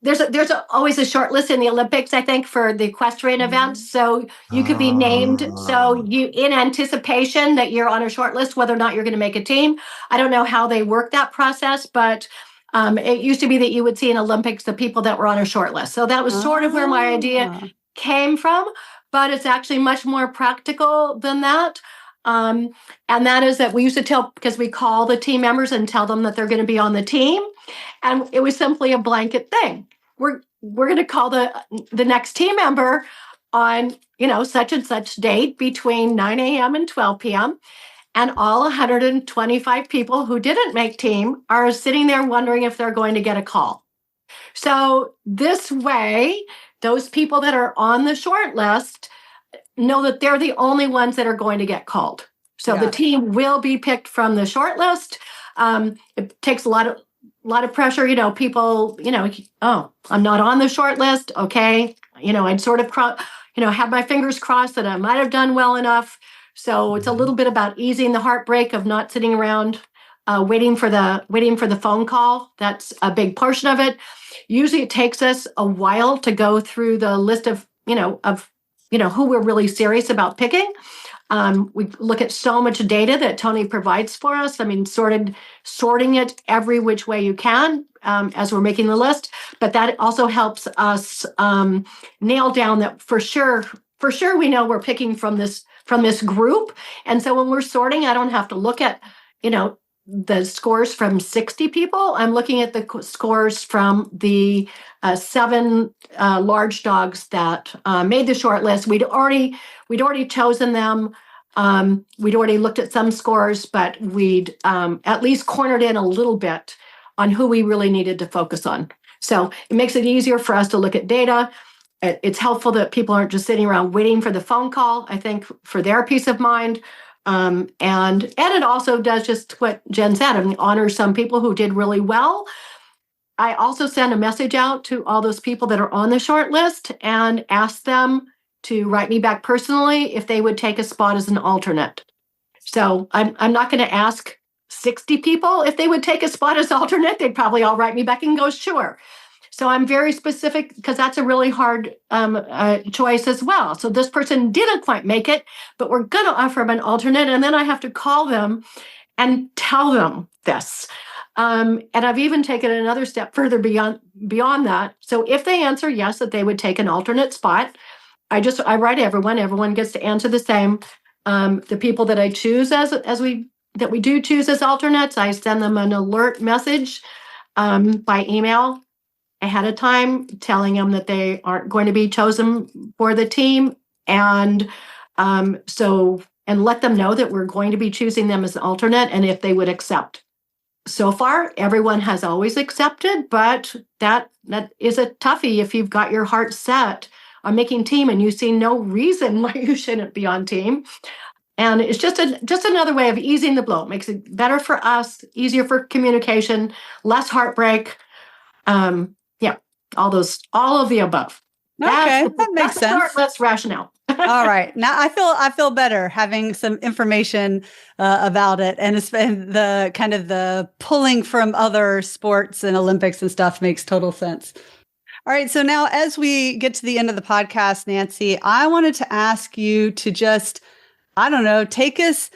there's always a short list in the Olympics, I think, for the equestrian events. So you could be named. So you, in anticipation that you're on a short list, whether or not you're going to make a team. I don't know how they work that process, but it used to be that you would see in Olympics the people that were on a short list. So that was sort of where my idea came from, but it's actually much more practical than that. And that is that we used to tell, because we call the team members and tell them that they're going to be on the team. And it was simply a blanket thing. We're going to call the next team member on, such and such date between 9 a.m. and 12 p.m. And all 125 people who didn't make team are sitting there wondering if they're going to get a call. So this way, those people that are on the short list know that they're the only ones that are going to get called. So the team will be picked from the short list. It takes a lot of pressure, people, oh, I'm not on the short list. Okay. I'd sort of, have my fingers crossed that I might have done well enough. So it's a little bit about easing the heartbreak of not sitting around waiting for the phone call. That's a big portion of it. Usually it takes us a while to go through the list of who we're really serious about picking. We look at so much data that Tony provides for us. I mean, sorting it every which way you can as we're making the list. But that also helps us nail down that for sure we know we're picking from this group. And so when we're sorting, I don't have to look at, the scores from 60 people. I'm looking at the scores from the 7 large dogs that made the short list. We'd already chosen them. We'd already looked at some scores, but we'd at least cornered in a little bit on who we really needed to focus on. So it makes it easier for us to look at data. It's helpful that people aren't just sitting around waiting for the phone call, I think, for their peace of mind. And it also does just what Jen said, honors some people who did really well. I also send a message out to all those people that are on the short list and ask them to write me back personally if they would take a spot as an alternate. So I'm not going to ask 60 people if they would take a spot as alternate. They'd probably all write me back and go, sure. So I'm very specific because that's a really hard choice as well. So this person didn't quite make it, but we're going to offer them an alternate. And then I have to call them and tell them this. And I've even taken another step further beyond that. So if they answer yes, that they would take an alternate spot, I write everyone gets to answer the same. The people that I choose that we do choose as alternates, I send them an alert message by email ahead of time, telling them that they aren't going to be chosen for the team, and let them know that we're going to be choosing them as an alternate, and if they would accept. So far, everyone has always accepted, but that is a toughie if you've got your heart set on making team and you see no reason why you shouldn't be on team. And it's just another way of easing the blow. It makes it better for us, easier for communication, less heartbreak. All of the above. Okay, that makes sense. Short list rationale. All right, now I feel better having some information about it, and it's been the kind of the pulling from other sports and Olympics and stuff makes total sense. All right, so now as we get to the end of the podcast, Nancy, I wanted to ask you to just, I don't know, take us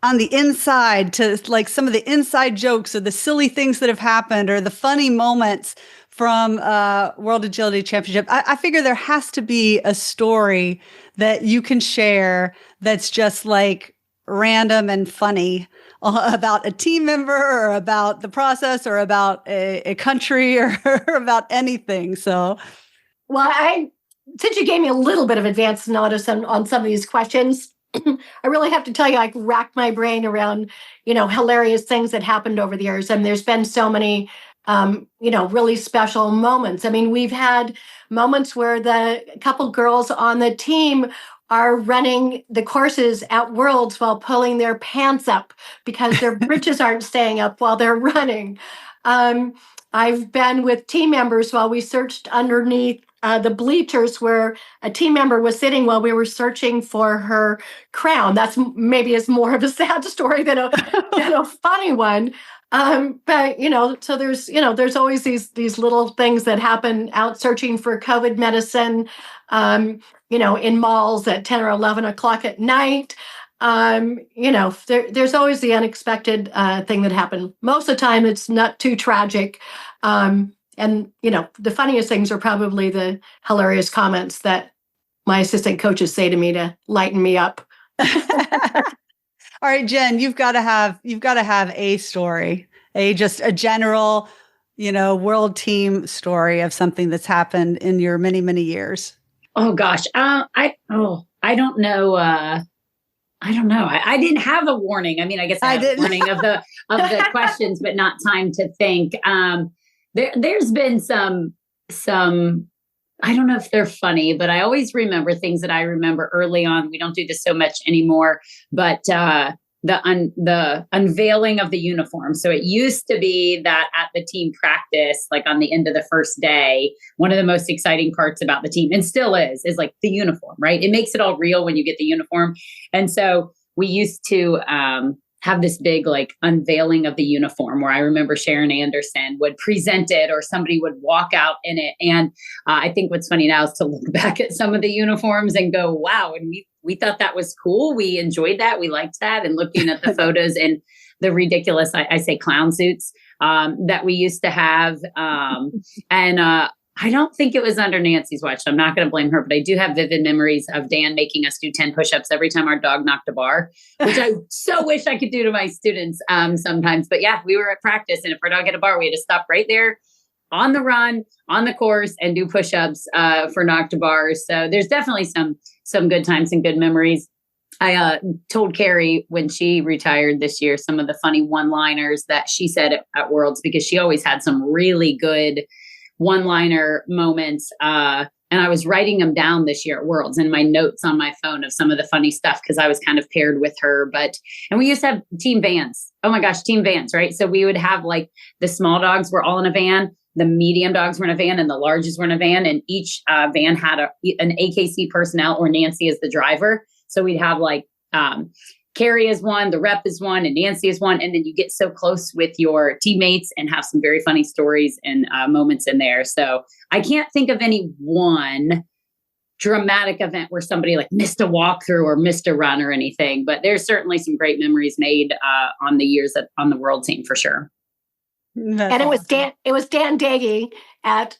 on the inside to like some of the inside jokes or the silly things that have happened or the funny moments from World Agility Championship. I figure there has to be a story that you can share that's just like random and funny about a team member or about the process or about a country or about anything. So, well, since you gave me a little bit of advance notice on some of these questions, I really have to tell you, I racked my brain around, hilarious things that happened over the years. And there's been so many, really special moments. I mean, we've had moments where the couple girls on the team are running the courses at Worlds while pulling their pants up because their britches aren't staying up while they're running. I've been with team members while we searched underneath the bleachers where a team member was sitting while we were searching for her crown. That's maybe is more of a sad story than a funny one. But so there's always these little things that happen out searching for COVID medicine, in malls at 10 or 11 o'clock at night. There's always the unexpected thing that happened. Most of the time, it's not too tragic. And the funniest things are probably the hilarious comments that my assistant coaches say to me to lighten me up. All right, Jen, you've got to have a story, just a general, world team story of something that's happened in your many, many years. Oh gosh. I don't know. I don't know. I didn't have a warning. I mean, I guess I had a warning of the questions, but not time to think. There's been some, I don't know if they're funny, but I always remember things that I remember early on. We don't do this so much anymore, but the unveiling of the uniform. So it used to be that at the team practice, like on the end of the first day, one of the most exciting parts about the team, and still is like the uniform, right? It makes it all real when you get the uniform. And so we used to have this big like unveiling of the uniform where I remember Sharon Anderson would present it or somebody would walk out in it. And I think what's funny now is to look back at some of the uniforms and go, wow. And we thought that was cool. We enjoyed that. We liked that. And looking at the photos and the ridiculous, I say clown suits that we used to have. I don't think it was under Nancy's watch. So I'm not going to blame her, but I do have vivid memories of Dan making us do 10 push-ups every time our dog knocked a bar, which I so wish I could do to my students sometimes. But yeah, we were at practice, and if our dog hit a bar, we had to stop right there on the run, on the course, and do push-ups for knocked bars. So there's definitely some good times and good memories. I told Carrie when she retired this year some of the funny one-liners that she said at Worlds, because she always had some really good one-liner moments. And I was writing them down this year at Worlds in my notes on my phone of some of the funny stuff because I was kind of paired with her. And we used to have team vans. Oh my gosh, team vans, right? So we would have like the small dogs were all in a van, the medium dogs were in a van, and the larges were in a van. And each van had an AKC personnel or Nancy as the driver. So we'd have like Carrie is one, the rep is one, and Nancy is one. And then you get so close with your teammates and have some very funny stories and moments in there. So I can't think of any one dramatic event where somebody like missed a walkthrough or missed a run or anything. But there's certainly some great memories made on the years on the world team for sure. And it was Dan Daggy at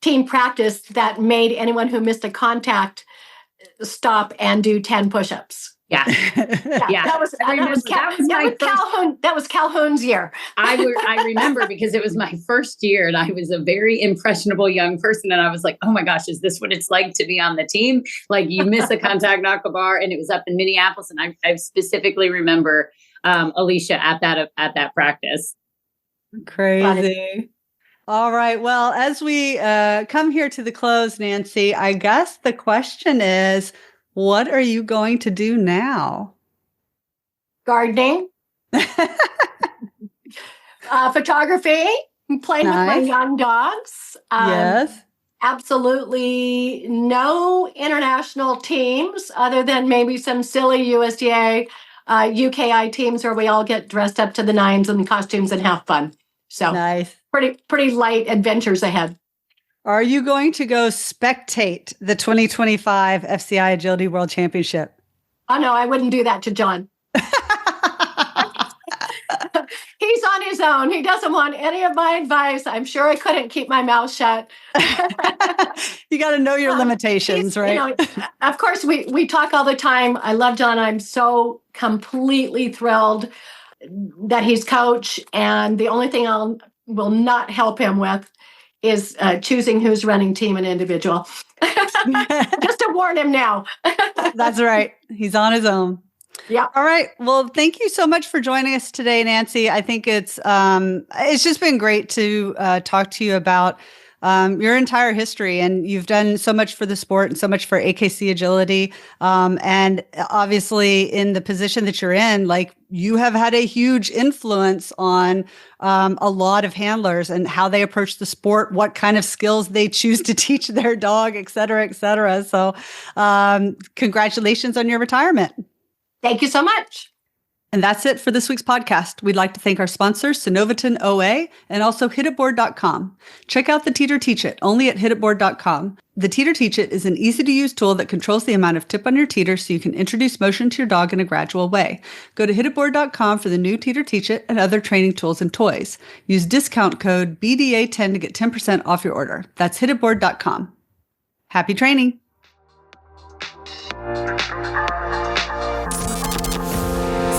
team practice that made anyone who missed a contact stop and do 10 push-ups. Yeah. That was Calhoun's year. I remember because it was my first year and I was a very impressionable young person. And I was like, oh my gosh, is this what it's like to be on the team? Like you miss a contact knock a bar, and it was up in Minneapolis. And I specifically remember Alicia at that practice. Crazy. All right. Well, as we come here to the close, Nancy, I guess the question is, what are you going to do now? Gardening, photography, playing with my young dogs. Yes. Absolutely no international teams other than maybe some silly USDA, UKI teams where we all get dressed up to the nines in costumes and have fun. So nice. Pretty light adventures ahead. Are you going to go spectate the 2025 FCI Agility World Championship? Oh, no, I wouldn't do that to John. He's on his own. He doesn't want any of my advice. I'm sure I couldn't keep my mouth shut. You got to know your limitations, right? Of course, we talk all the time. I love John. I'm so completely thrilled that he's coach. And the only thing I will not help him with is choosing who's running team and individual. Just to warn him now. That's right. He's on his own. Yeah. All right. Well, thank you so much for joining us today, Nancy. I think it's just been great to talk to you about your entire history, and you've done so much for the sport and so much for AKC Agility. And obviously in the position that you're in, like, you have had a huge influence on a lot of handlers and how they approach the sport, what kind of skills they choose to teach their dog, et cetera, et cetera. So congratulations on your retirement. Thank you so much. And that's it for this week's podcast. We'd like to thank our sponsors, Synoviton OA, and also hititboard.com. Check out the Teeter Teach It, only at hititboard.com. The Teeter Teach It is an easy-to-use tool that controls the amount of tip on your teeter so you can introduce motion to your dog in a gradual way. Go to hititboard.com for the new Teeter Teach It and other training tools and toys. Use discount code BDA10 to get 10% off your order. That's hititboard.com. Happy training.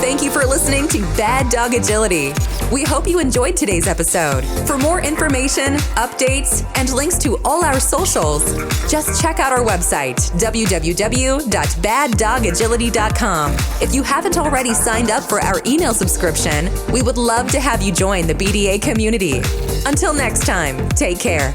Thank you for listening to Bad Dog Agility. We hope you enjoyed today's episode. For more information, updates, and links to all our socials, just check out our website, www.baddogagility.com. If you haven't already signed up for our email subscription, we would love to have you join the BDA community. Until next time, take care.